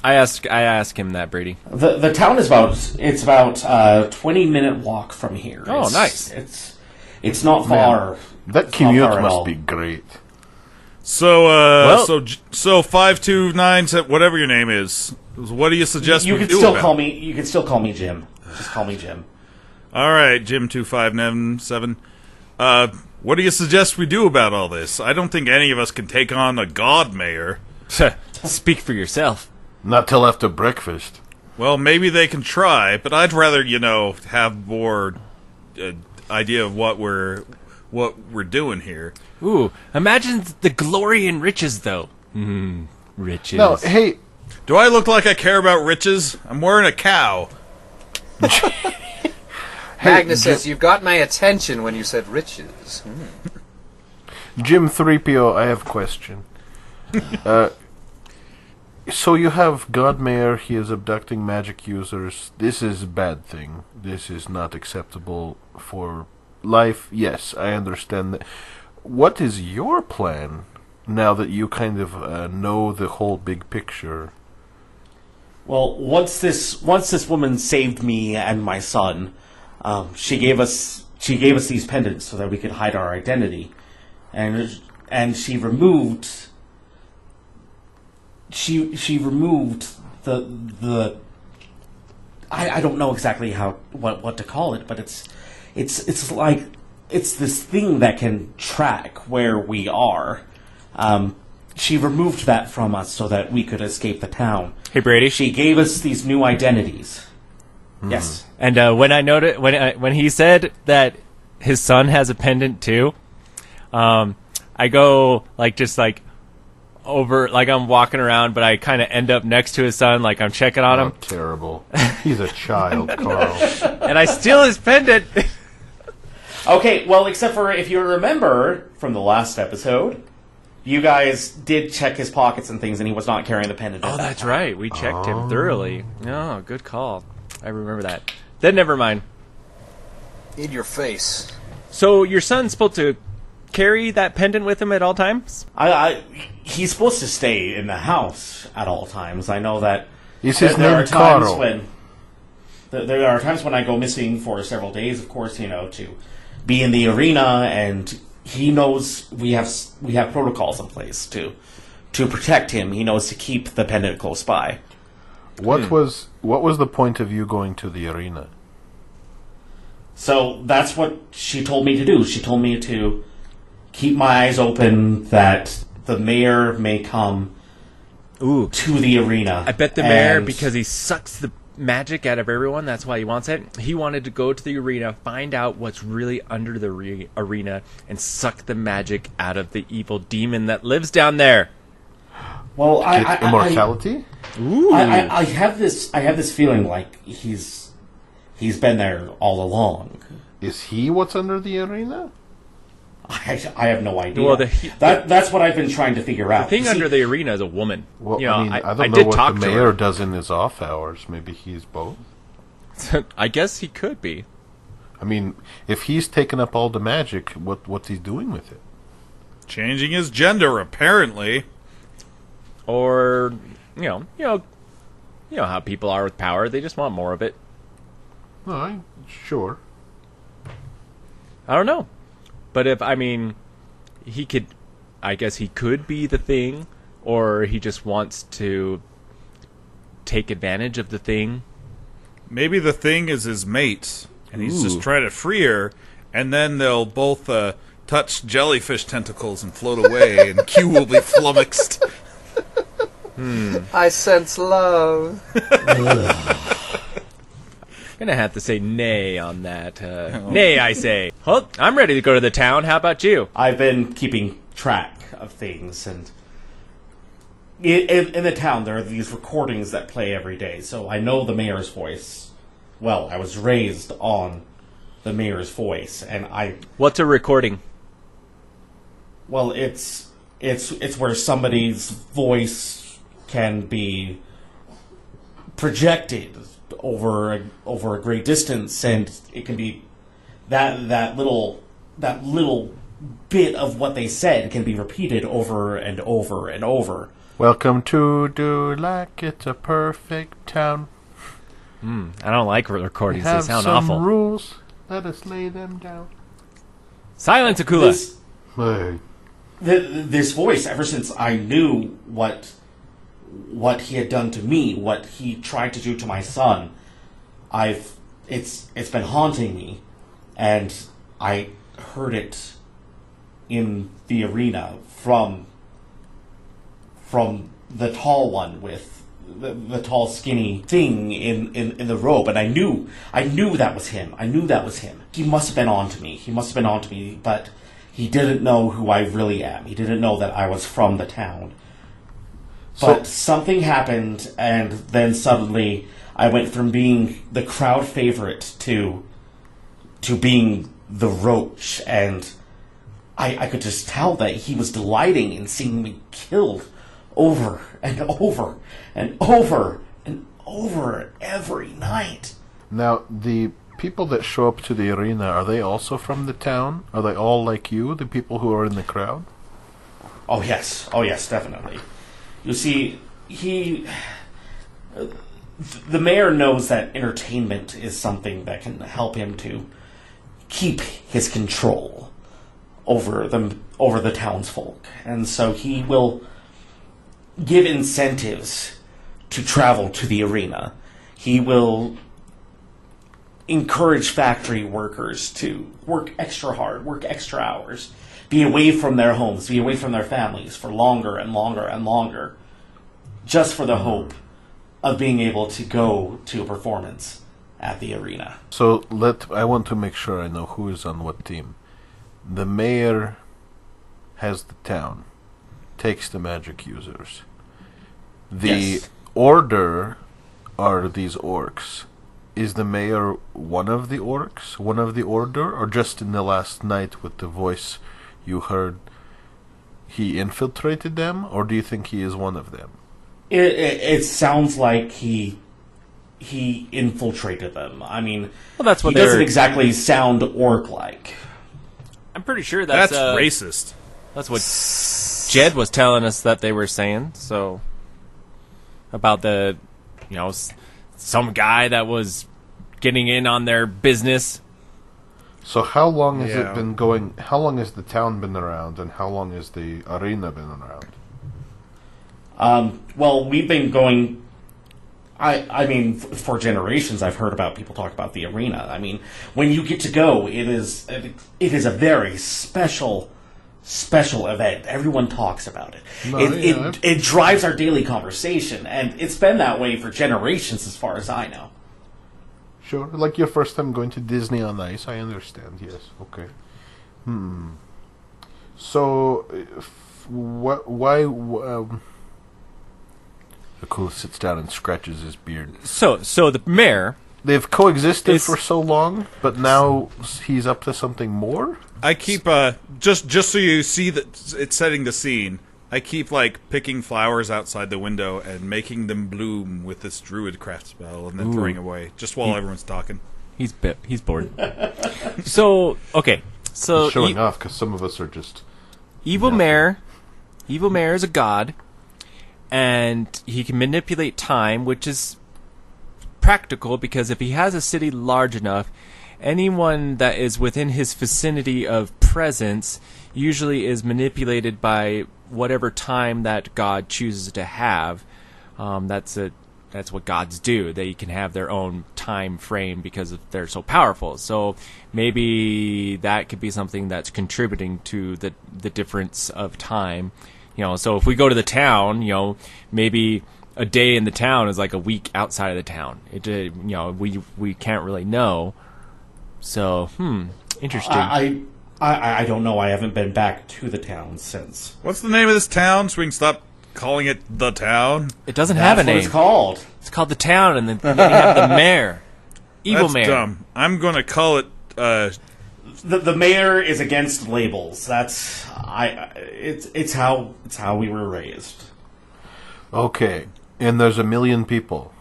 I ask him that, Brady. The town is about 20-minute walk from here. Oh, nice. It's not far. That It's not commute far at must all. be great. So, so 529, whatever your name is, what do you suggest You we can do still about call it? me. You can still call me Jim. Just call me Jim. All right, Jim 2597. What do you suggest we do about all this? I don't think any of us can take on a god mayor. Speak for yourself. Not till after breakfast. Well, maybe they can try, but I'd rather, have more idea of what we're doing here. Ooh, imagine the glory and riches, though. Riches. No, hey, Do I look like I care about riches? I'm wearing a cow. Magnus says, you've got my attention when you said riches. Jim 3PO, I have a question. So you have God Mayor, he is abducting magic users. This is a bad thing. This is not acceptable for life. Yes, I understand that. What is your plan now that you kind of know the whole big picture? Well, once this woman saved me and my son, she gave us these pendants so that we could hide our identity, and she removed the I don't know exactly what to call it, but it's like it's this thing that can track where we are. She removed that from us so that we could escape the town. Hey, Brady. She gave us these new identities. Yes. And when I noted when he said that his son has a pendant too, I go just over, I'm walking around, but I kind of end up next to his son, like I'm checking on him, Terrible. He's a child, Carl. and I steal his pendant. Okay, well, except for if you remember from the last episode, you guys did check his pockets and things, and he was not carrying the pendant. Oh, that's right. We checked him thoroughly. Oh, good call. I remember that. Then never mind. In your face. So your son's supposed to carry that pendant with him at all times? He's supposed to stay in the house at all times. I know that. Is his there name are times Carl? when there are times when I go missing for several days. Of course, to be in the arena, and he knows we have protocols in place to protect him. He knows to keep the pendant close by. What was the point of you going to the arena? So that's what she told me to do. She told me to keep my eyes open, that the mayor may come Ooh. to the arena. I bet the mayor, and- because he sucks the magic out of everyone, that's why he wants it. He wanted to go to the arena, find out what's really under the arena, and suck the magic out of the evil demon that lives down there. Well, Get immortality? Ooh. I have this feeling like he's been there all along. Is he what's under the arena? I have no idea. Well, that's what I've been trying to figure out. The thing See, under the arena is a woman. Well, You know, I mean, I I don't know did what talk the to mayor her. does in his off hours. Maybe he's both. I guess he could be. I mean, if he's taken up all the magic, what's he doing with it? Changing his gender, apparently. Or, you know how people are with power. They just want more of it. No, sure. I don't know. But I guess he could be the thing, or he just wants to take advantage of the thing. Maybe the thing is his mate, and he's just trying to free her, and then they'll both touch jellyfish tentacles and float away, and Q will be flummoxed. I sense love. Gonna have to say nay on that. Nay, I say. Well, I'm ready to go to the town. How about you? I've been keeping track of things, and in the town there are these recordings that play every day. So I know the mayor's voice. Well, I was raised on the mayor's voice, and What's a recording? well, it's where somebody's voice can be projected over a great distance, and it can be that little bit of what they said can be repeated over and over and over. Welcome to Dulac. It's a perfect town. I don't like recordings. They Have sound some awful. rules. Let us lay them down. Silence, Akula. Hey. This voice, ever since I knew what he had done to me, what he tried to do to my son, it's been haunting me, and I heard it in the arena from the tall one with the tall skinny thing in the robe, and I knew that was him. I knew that was him. He must have been on to me. But he didn't know who I really am. He didn't know that I was from the town. But something happened, and then suddenly I went from being the crowd favorite to being the roach, and I could just tell that he was delighting in seeing me killed over and over and over and over every night. Now, the people that show up to the arena, are they also from the town? Are they all like you, the people who are in the crowd? Oh yes, definitely. You see, the mayor knows that entertainment is something that can help him to keep his control over the townsfolk, and so he will give incentives to travel to the arena. He will encourage factory workers to work extra hard, work extra hours, be away from their homes, be away from their families for longer and longer and longer, just for the hope of being able to go to a performance at the arena. So I want to make sure I know who is on what team. The mayor has the town, takes the magic users. The Yes. order are these orcs. Is the mayor one of the orcs, one of the order, or just in the last night with the voice you heard, he infiltrated them, or do you think he is one of them? It sounds like he infiltrated them. I mean, Well, that's what he doesn't they're- exactly sound orc-like. I'm pretty sure that's racist. That's what Jed was telling us that they were saying. So about the, some guy that was getting in on their business. So how long has Yeah. it been going? How long has the town been around, and how long has the arena been around? Well, we've been going. I mean, for generations, I've heard about people talk about the arena. I mean, when you get to go, it is a very special special event. Everyone talks about it. No, It drives our daily conversation, and it's been that way for generations, as far as I know. Sure, like your first time going to Disney on Ice. I understand. Yes. Okay. So, why? Akula sits down and scratches his beard. So the mayor. They've coexisted for so long, but now he's up to something more? I keep, just so you see that it's setting the scene, I keep, like, picking flowers outside the window and making them bloom with this druid craft spell and then throwing away, just while everyone's talking. He's bored. So, okay. So He's showing off, because some of us are just... Evil Mayor is a god, and he can manipulate time, which is practical because if he has a city large enough, anyone that is within his vicinity of presence usually is manipulated by whatever time that god chooses to have. That's what gods do. They can have their own time frame because they're so powerful. So maybe that could be something that's contributing to the difference of time. So if we go to the town, maybe a day in the town is like a week outside of the town. We can't really know. So, interesting. I don't know. I haven't been back to the town since. What's the name of this town so we can stop calling it the town? It doesn't have a name. That's what it's called. It's called the town, and then you have the mayor. Evil That's mayor. dumb. I'm going to call it, The mayor is against labels. It's how we were raised. Okay, and there's 1 million people.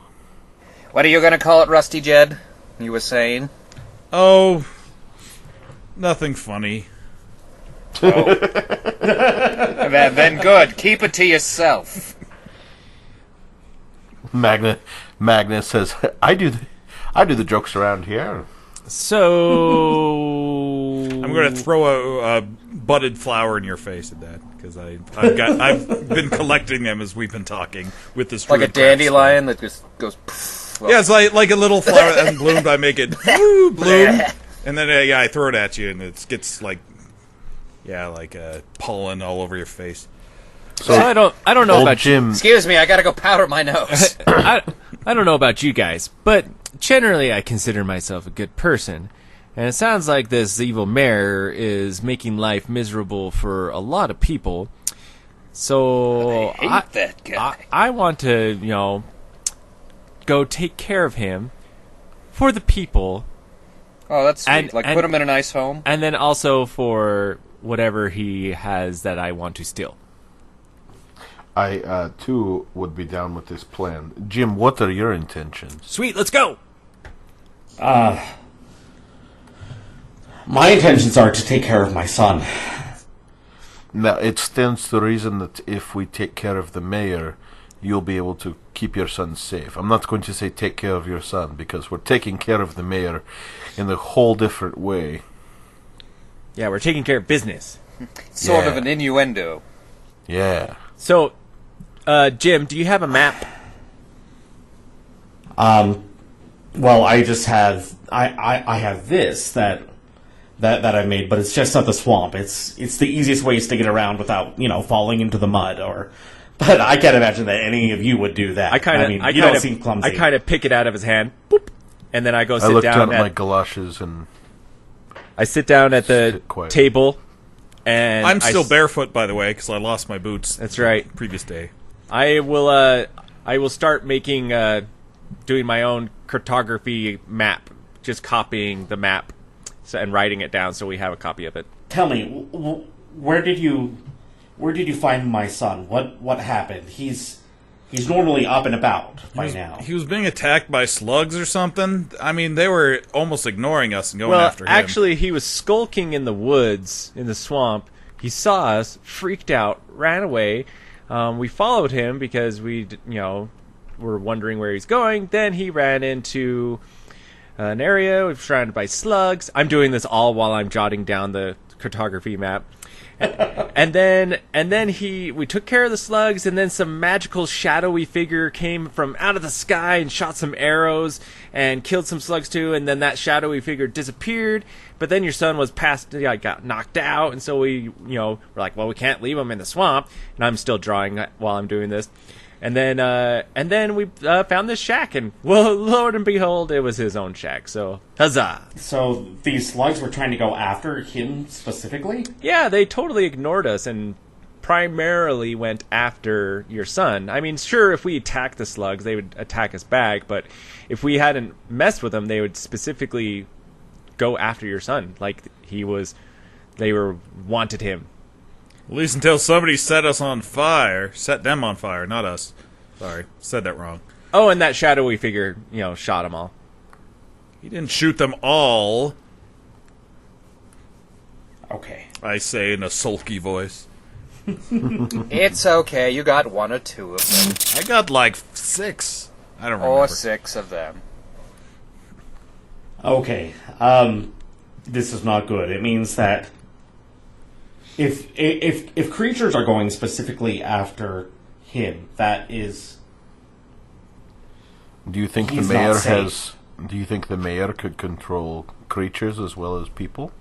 What are you going to call it, Rusty Jed? You were saying? oh, nothing funny. Then good. Keep it to yourself. Magnus says, I do the jokes around here. So I'm going to throw a budded flower in your face at that because I've been collecting them as we've been talking with this Like a druid craft dandelion that just goes. Poof, spell. Yeah, it's like a little flower that hasn't bloomed. I make it bloom, and then I throw it at you, and it gets like pollen all over your face. So I don't know about Jim. Excuse me, I gotta go powder my nose. I don't know about you guys, but generally I consider myself a good person. And it sounds like this evil mayor is making life miserable for a lot of people. So I hate that guy. I want to, go take care of him for the people. Oh, that's sweet. And- Like, and- put him in a nice home? And then also for whatever he has that I want to steal. I, too, would be down with this plan. Jim, what are your intentions? Sweet, let's go! My intentions are to take care of my son. Now, it stands to reason that if we take care of the mayor, you'll be able to keep your son safe. I'm not going to say take care of your son, because we're taking care of the mayor in a whole different way. Yeah, we're taking care of business. Sort of an innuendo. Yeah. So, Jim, do you have a map? Well, I just have I have this that I made, but it's just not the swamp. It's the easiest ways to get around without falling into the mud. But I can't imagine that any of you would do that. You don't seem clumsy. I kind of pick it out of his hand, boop, and then I go sit I look down down at my galoshes and... I sit down at the Sit quiet. table, and I'm still barefoot, by the way, because I lost my boots. That's right. Previous day. I will start making doing my own cartography map, just copying the map and writing it down so we have a copy of it. Tell me, where did you find my son? What happened? He's normally up and about by now. He was being attacked by slugs or something. I mean, they were almost ignoring us and going after him. Actually, he was skulking in the woods, in the swamp. He saw us, freaked out, ran away. We followed him because we, were wondering where he's going. Then he ran into an area surrounded by slugs. I'm doing this all while I'm jotting down the cartography map. And then we took care of the slugs, and then some magical shadowy figure came from out of the sky and shot some arrows and killed some slugs too, and then that shadowy figure disappeared. But then your son was got knocked out, and so we're like, well, we can't leave him in the swamp. And I'm still drawing while I'm doing this. And then we found this shack, and well, Lord and behold, it was his own shack. So huzzah! So these slugs were trying to go after him specifically? Yeah, they totally ignored us and primarily went after your son. I mean, sure, if we attacked the slugs, they would attack us back, but if we hadn't messed with them, they would specifically go after your son. Like they wanted him. At least until somebody set us on fire. Set them on fire, not us. Sorry, said that wrong. Oh, and that shadowy figure, shot them all. He didn't shoot them all, Okay. I say in a sulky voice. It's okay, you got 1 or 2 of them. I got like 6. I don't remember. Or 6 of them. Okay. This is not good. It means that if creatures are going specifically after him, that is. Do you think He's the mayor not safe. Do you think the mayor could control creatures as well as people?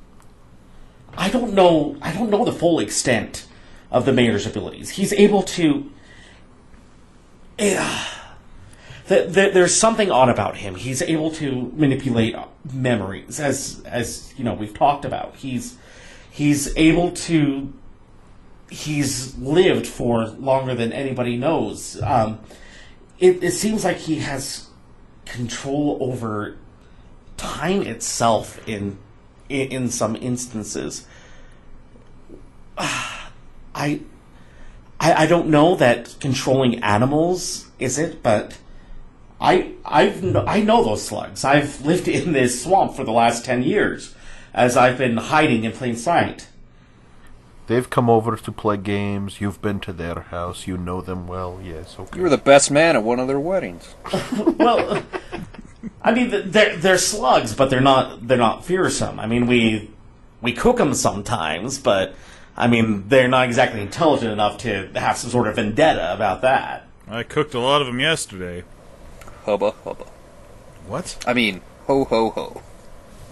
I don't know the full extent of the mayor's abilities. He's able to. There's something odd about him. He's able to manipulate memories, as we've talked about. He's able to. He's lived for longer than anybody knows. It seems like he has control over time itself in some instances. I don't know that controlling animals is it, but I know those slugs. I've lived in this swamp for the last 10 years, as I've been hiding in plain sight. They've come over to play games. You've been to their house. You know them well. Yes, okay. You were the best man at one of their weddings. Well, I mean, they're slugs, but they're not fearsome. I mean, we cook them sometimes, but I mean, they're not exactly intelligent enough to have some sort of vendetta about that. I cooked a lot of them yesterday. Hubba hubba. What? I mean, ho ho ho.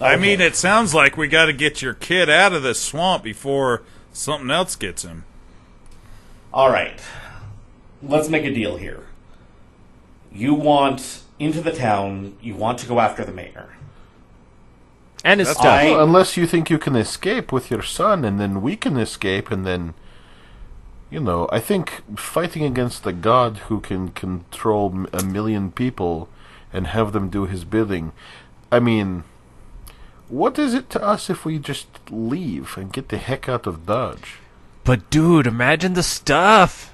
I mean, it sounds like we got to get your kid out of this swamp before something else gets him. All right, let's make a deal here. You want into the town. You want to go after the mayor. And his That's stuff. Well, unless you think you can escape with your son, and then we can escape, and then, I think fighting against the god who can control a million people and have them do his bidding, I mean, what is it to us if we just leave and get the heck out of Dodge? But dude, imagine the stuff.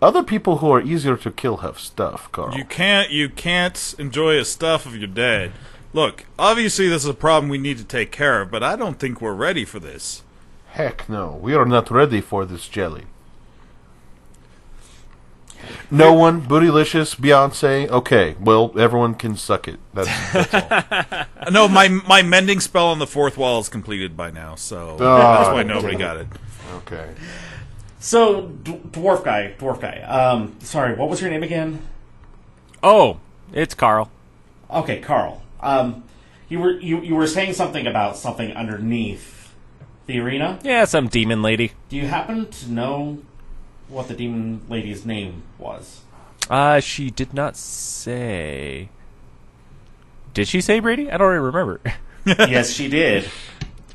Other people who are easier to kill have stuff, Carl. You can't enjoy a stuff of your dad. Look, obviously this is a problem we need to take care of, but I don't think we're ready for this. Heck no, we are not ready for this jelly. No one, Bootylicious, Beyonce, okay, well, everyone can suck it. That's all. No, my mending spell on the fourth wall is completed by now, so that's why nobody got it. Okay. So, dwarf guy. Sorry, what was your name again? Oh, it's Carl. Okay, Carl. You were saying something about something underneath the arena. Yeah, some demon lady. Do you happen to know what the demon lady's name was? She did not say. Did she say, Brady? I don't really remember. Yes, she did.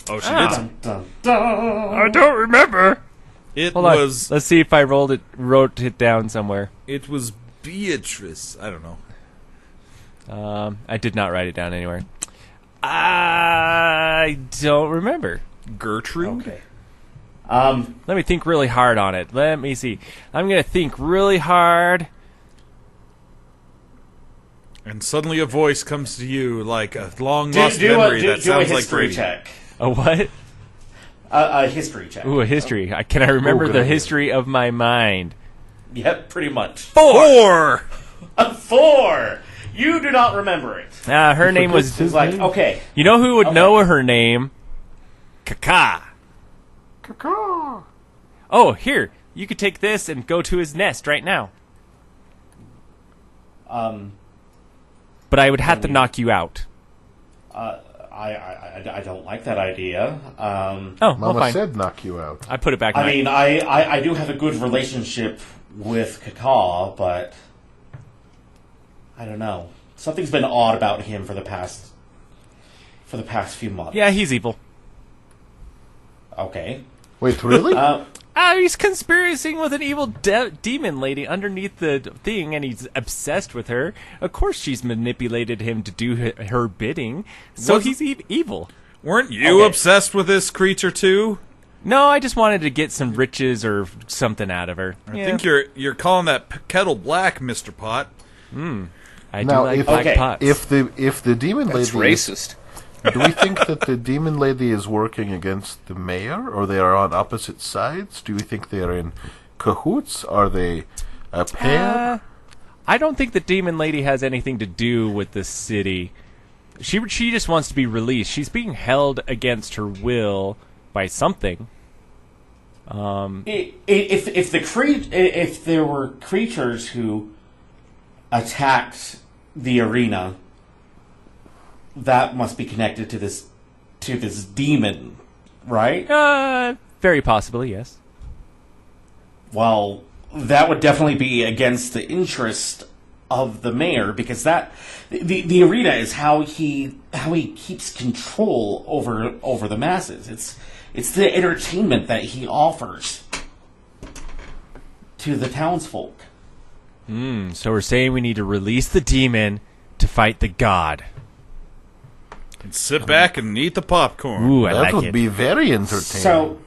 Oh, she Ah. did. Dun, dun. I don't remember. It Hold on. was. Let's see if I wrote it down somewhere. It was Beatrice. I don't know. I did not write it down anywhere. I don't remember. Gertrude. Okay. Let me think really hard on it. Let me see. I'm gonna think really hard. And suddenly a voice comes to you like a long lost memory that do a sounds like history Brady. check. A what? A history check. Ooh, a history. Can I remember good the idea. history of my mind? Yep, pretty much. 4! A 4. You do not remember it. Her name was. It's like, okay. You know who would Okay. know her name? Kaka. Caw. Oh, here, you could take this and go to his nest right now. But I would have to knock you out. I don't like that idea. Oh, well, Mama fine. said knock you out. I put it back. I mean, I do have a good relationship with Kaka, but I don't know. Something's been odd about him for the past few months. Yeah, he's evil. Okay. Wait, really? He's conspiring with an evil demon lady underneath the thing, and he's obsessed with her. Of course, she's manipulated him to do her bidding, so he's evil. Weren't you obsessed with this creature too? No, I just wanted to get some riches or something out of her. I think you're calling that kettle black, Mr. Pot. I do Now, like if- black Okay. pots. if the demon That's lady racist. do we think that the demon lady is working against the mayor, or they are on opposite sides? Do we think they are in cahoots? Are they a pair? I don't think the demon lady has anything to do with the city. She just wants to be released. She's being held against her will by something. If there were creatures who attacked the arena, that must be connected to this demon, right? Very possibly, yes. Well, that would definitely be against the interest of the mayor, because the arena is how he keeps control over the masses. It's the entertainment that he offers to the townsfolk. So we're saying we need to release the demon to fight the god. And sit back and eat the popcorn. Ooh, I That like would it. be very entertaining. So,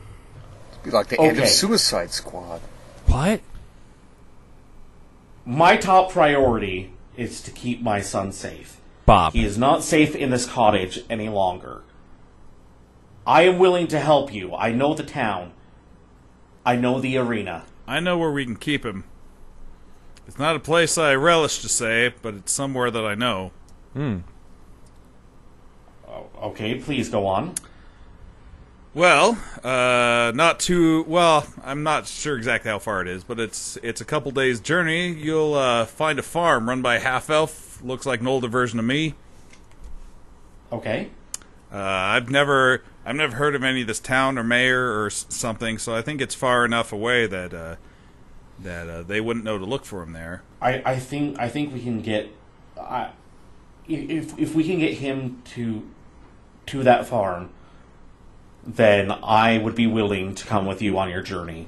It'd be like the end of Okay. Suicide Squad. What? my top priority is to keep my son safe. Bob. He is not safe in this cottage any longer. I am willing to help you. I know the town. I know the arena. I know where we can keep him. It's not a place I relish to say, but it's somewhere that I know. Okay, please go on. Well, not too well. I'm not sure exactly how far it is, but it's a couple days' journey. You'll find a farm run by a half elf. Looks like an older version of me. Okay. I've never heard of any of this town or mayor or something, so I think it's far enough away that they wouldn't know to look for him there. I think we can get if we can get him to that farm, then I would be willing to come with you on your journey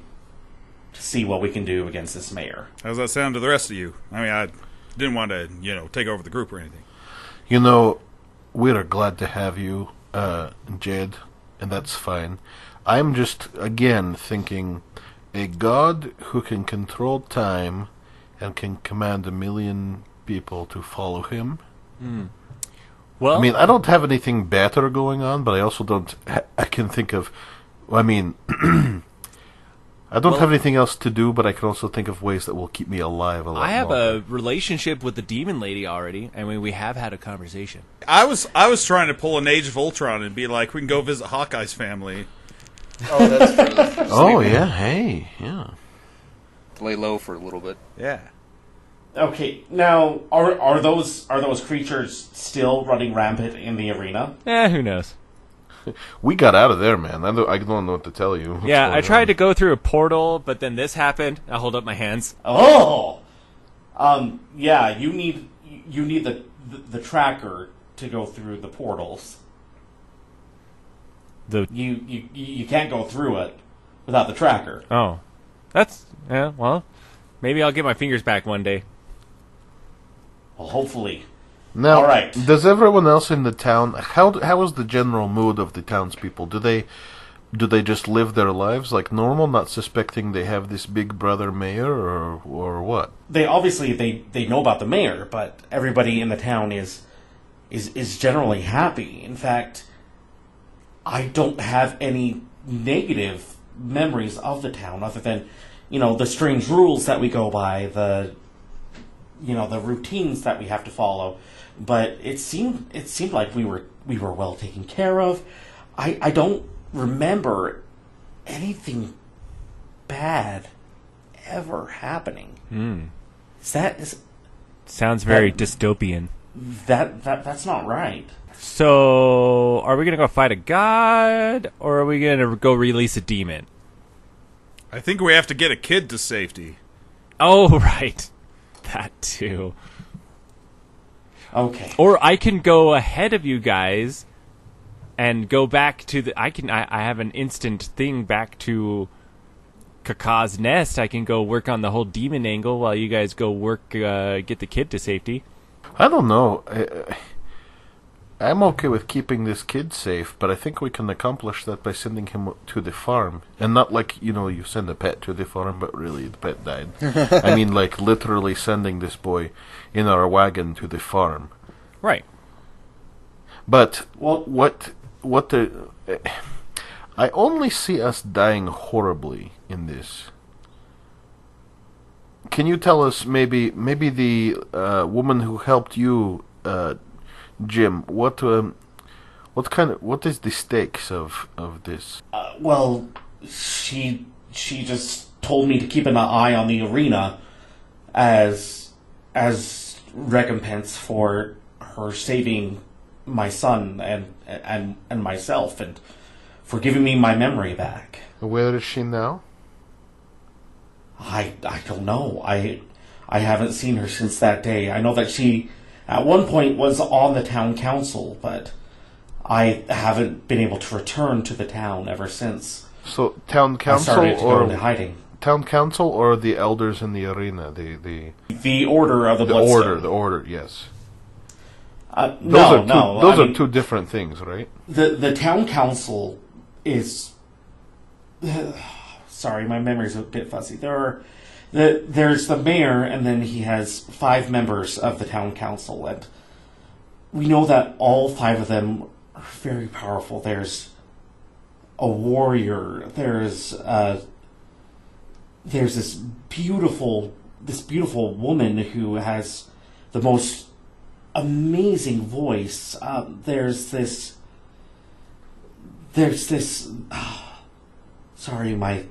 to see what we can do against this mayor. How's that sound to the rest of you? I mean, I didn't want to, take over the group or anything. We're glad to have you, Jed, and that's fine. I'm just, again, thinking a god who can control time and can command 1 million people to follow him. Well, I mean, I don't have anything better going on, but I also don't. I can think of. I mean, I don't have anything else to do, but I can also think of ways that will keep me alive a lot. I have longer. a relationship with the demon lady already. I mean, we have had a conversation. I was trying to pull an Age of Ultron and be like, we can go visit Hawkeye's family. Oh, that's true. Oh yeah, hey, yeah. Lay low for a little bit. Yeah. Okay, now are those creatures still running rampant in the arena? Who knows? We got out of there, man. I don't know what to tell you. What's Yeah, going I tried to on? go through a portal, but then this happened. I hold up my hands. Oh, yeah. You need the tracker to go through the portals. You can't go through it without the tracker. Oh, well, maybe I'll get my fingers back one day. Well, hopefully. Now, All right. does everyone else in the town? How is the general mood of the townspeople? Do they just live their lives like normal, not suspecting they have this big brother mayor, or what? They obviously they know about the mayor, but everybody in the town is generally happy. In fact, I don't have any negative memories of the town other than, the strange rules that we go by, the routines that we have to follow. But it seemed like we were well taken care of. I don't remember anything bad ever happening. Is Sounds very dystopian. that's not right. So, are we going to go fight a god, or are we going to go release a demon? I think we have to get a kid to safety. Oh, right. That too. Okay. Or I can go ahead of you guys and go back to the... I have an instant thing back to Kaka's nest. I can go work on the whole demon angle while you guys go work, get the kid to safety. I don't know. I'm okay with keeping this kid safe, but I think we can accomplish that by sending him to the farm. And not like, you send a pet to the farm, but really the pet died. I mean, like, literally sending this boy in our wagon to the farm. Right. But I only see us dying horribly in this. Can you tell us maybe the woman who helped you, Jim? What is the stakes of this? Well, she just told me to keep an eye on the arena as recompense for her saving my son and myself, and for giving me my memory back. Where is she now? I don't know. I haven't seen her since that day. I know that she at one point was on the town council, but I haven't been able to return to the town ever since. So town council I started to go into hiding. Town council or the elders in the arena? The order of the Bloodstone. The order, yes. No. Those are two different things, right? The town council is... Sorry, my memory's a bit fuzzy. There's the mayor, and then he has 5 members of the town council, and we know that all 5 of them are very powerful. There's a warrior. There's this beautiful woman who has the most amazing voice. There's this. Sorry, my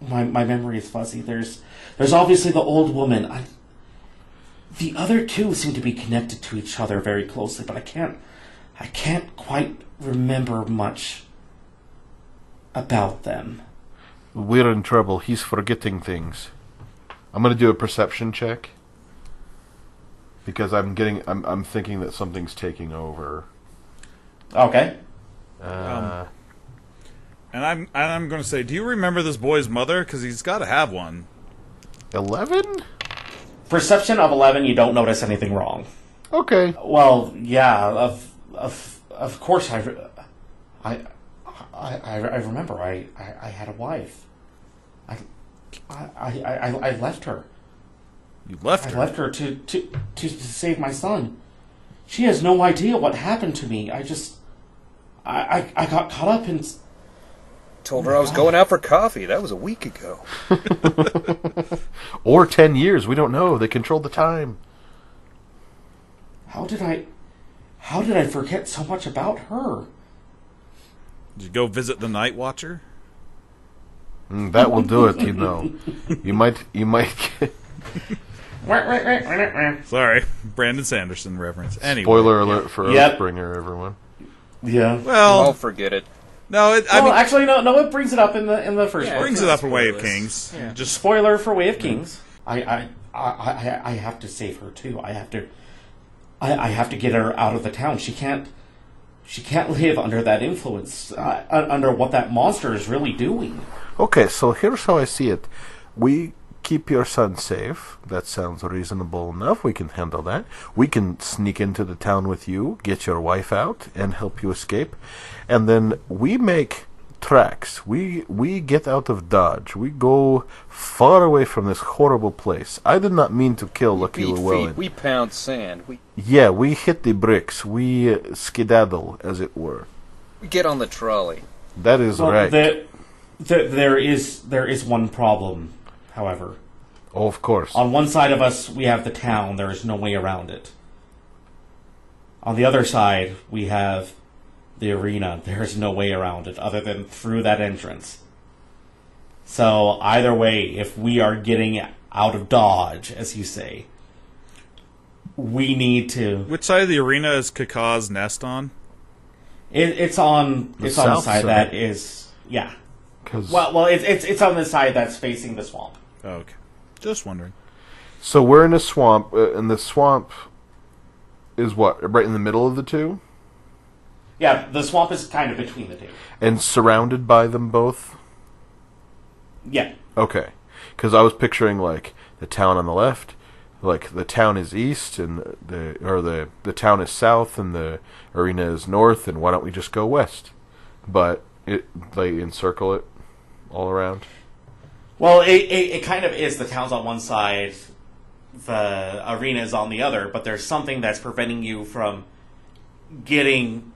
memory is fuzzy. There's obviously the old woman. The other 2 seem to be connected to each other very closely, but I can't quite remember much about them. We're in trouble. He's forgetting things. I'm gonna do a perception check because I'm thinking that something's taking over. Okay. And I'm going to say, do you remember this boy's mother? Because he's got to have one. 11? Perception of 11. You don't notice anything wrong. Okay. Well, yeah. Of course I remember. I had a wife. I left her. You left her? I left her to save my son. She has no idea what happened to me. I got caught up in... Told her I was going out for coffee. That was a week ago. Or 10 years. We don't know. They control the time. How did I forget so much about her? Did you go visit the Night Watcher? That will do it, You might get... Sorry, Brandon Sanderson reference. Anyway, Spoiler alert for Oathbringer, everyone. Yeah. Well, I'll forget it. No, actually, no. It brings it up in the first. It one. brings it up in Way of Kings. Yeah. Just spoiler for Way of Kings. I have to save her too. I have to get her out of the town. She can't live under that influence, under what that monster is really doing. Okay, so here's how I see it. We keep your son safe. That sounds reasonable enough. We can handle that. We can sneak into the town with you, get your wife out, and help you escape. And then we make tracks. We get out of Dodge. We go far away from this horrible place. I did not mean to kill Lucky Llewellyn. We pound sand. We hit the bricks. We skedaddle, as it were. We get on the trolley. That is right. There is one problem, however. Oh, of course. On one side of us, we have the town. There is no way around it. On the other side, we have the arena. There's no way around it other than through that entrance. So either way, if we are getting out of Dodge, as you say, we need to... Which side of the arena is Kaka's nest on? It's on the south side side. that is... Yeah. 'Cause- Well, it's on the side that's facing the swamp. Oh, okay. Just wondering. So we're in a swamp, and the swamp is what? Right in the middle of the two? Yeah, the swamp is kind of between the two. And surrounded by them both? Yeah. Okay. Because I was picturing, like, the town on the left, like, the town is east, and the town is south, and the arena is north, and why don't we just go west? But they encircle it all around. Well, it kind of is. The town's on one side, the arena is on the other, but there's something that's preventing you from getting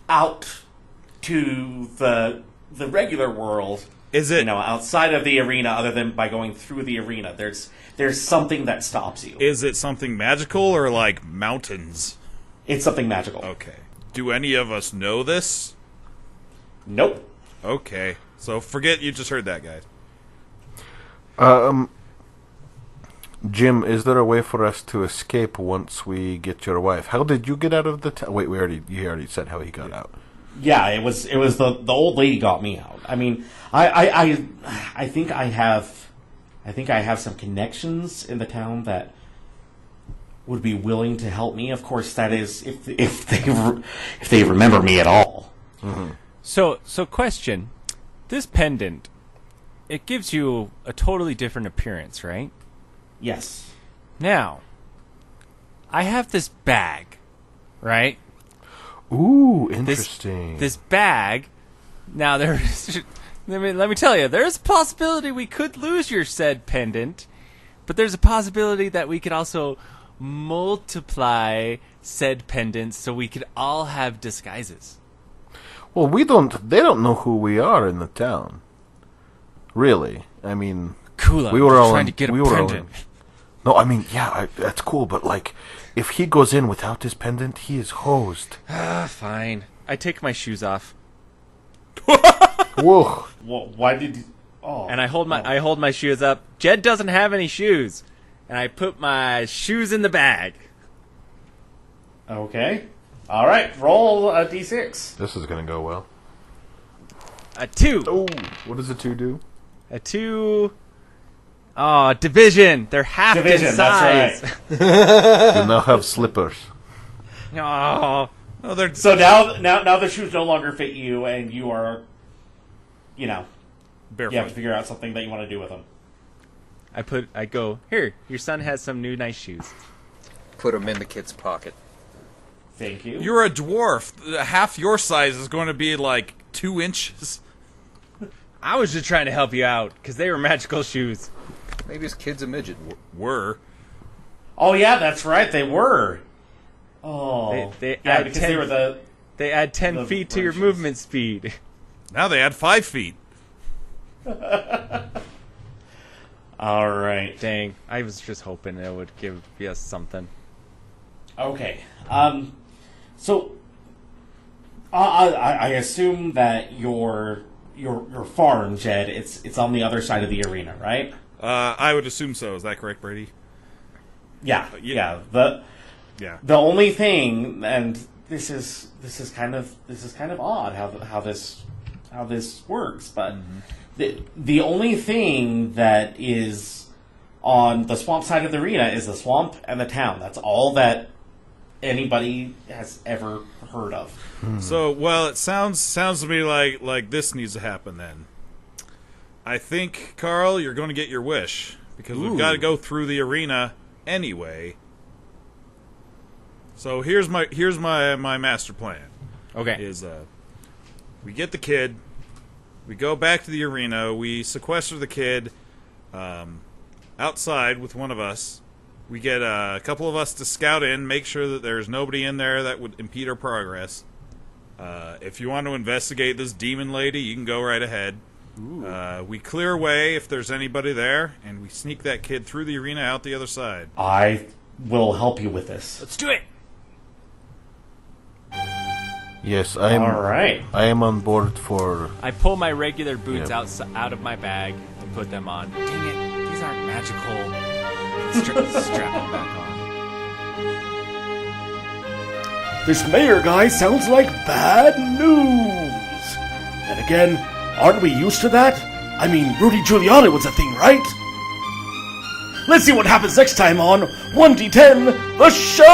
out to the regular world. Is it outside of the arena, other than by going through the arena? There's something that stops you. is it something magical or like mountains? It's something magical. Okay. Do any of us know this? Nope. Okay. So forget you just heard that, guys. Jim, is there a way for us to escape once we get your wife? How did you get out of the town? Wait, you already said how he got out. Yeah, it was the old lady got me out. I mean, I think I have some connections in the town that would be willing to help me. Of course, that is if they remember me at all. Mm-hmm. So question. This pendant, it gives you a totally different appearance, right? Yes. Now, I have this bag, right? Ooh, interesting. This bag. Now, there's... let me tell you, there's a possibility we could lose your said pendant, but there's a possibility that we could also multiply said pendants so we could all have disguises. Well, they don't know who we are in the town. Really. I mean... Cool, we were all trying to get a pendant. No, I mean, yeah, that's cool, but, like, if he goes in without his pendant, he is hosed. Fine. I take my shoes off. Whoa. Well, why did you... Oh. And I hold my shoes up. Jed doesn't have any shoes. And I put my shoes in the bag. Okay. All right, roll a d6. This is going to go well. A 2. Oh, what does a 2 do? A 2. Oh, division. They're half Division, in size. that's You now have slippers. Oh. Oh, they're So now the shoes no longer fit you, and you are, barefoot. you have to figure out something that you want to do with them. I go, here, your son has some new nice shoes. Put them in the kid's pocket. Thank you. You're a dwarf. Half your size is going to be like 2 inches. I was just trying to help you out, because they were magical shoes. Maybe his kid's a midget. Were. Oh yeah, that's right. They were. Oh, They yeah, add because 10 they were the. They add 10 The feet to your branches. movement speed. Now they add 5 feet. All right. Dang, I was just hoping it would give us something. Okay. So, I assume that your farm, Jed, it's on the other side of the arena, right? I would assume so. Is that correct, Brady? Yeah. yeah. Yeah. Yeah. The only thing, and this is kind of odd how this works, but the only thing that is on the swamp side of the arena is the swamp and the town. That's all that anybody has ever heard of. So, well, it sounds to me like this needs to happen then. I think, Carl, you're going to get your wish because we've got to go through the arena anyway. So here's my master plan. Okay. Is we get the kid, we go back to the arena, we sequester the kid outside with one of us. We get a couple of us to scout in, make sure that there's nobody in there that would impede our progress. If you want to investigate this demon lady, you can go right ahead. We clear away if there's anybody there, and we sneak that kid through the arena out the other side. I will help you with this. Let's do it. Yes, I am. All right. I am on board for. I pull my regular boots Yep. out of my bag and put them on. Dang it, these aren't magical. Strap them back on. This mayor guy sounds like bad news. Then again, aren't we used to that? I mean, Rudy Giuliani was a thing, right? Let's see what happens next time on 1D10 The Show!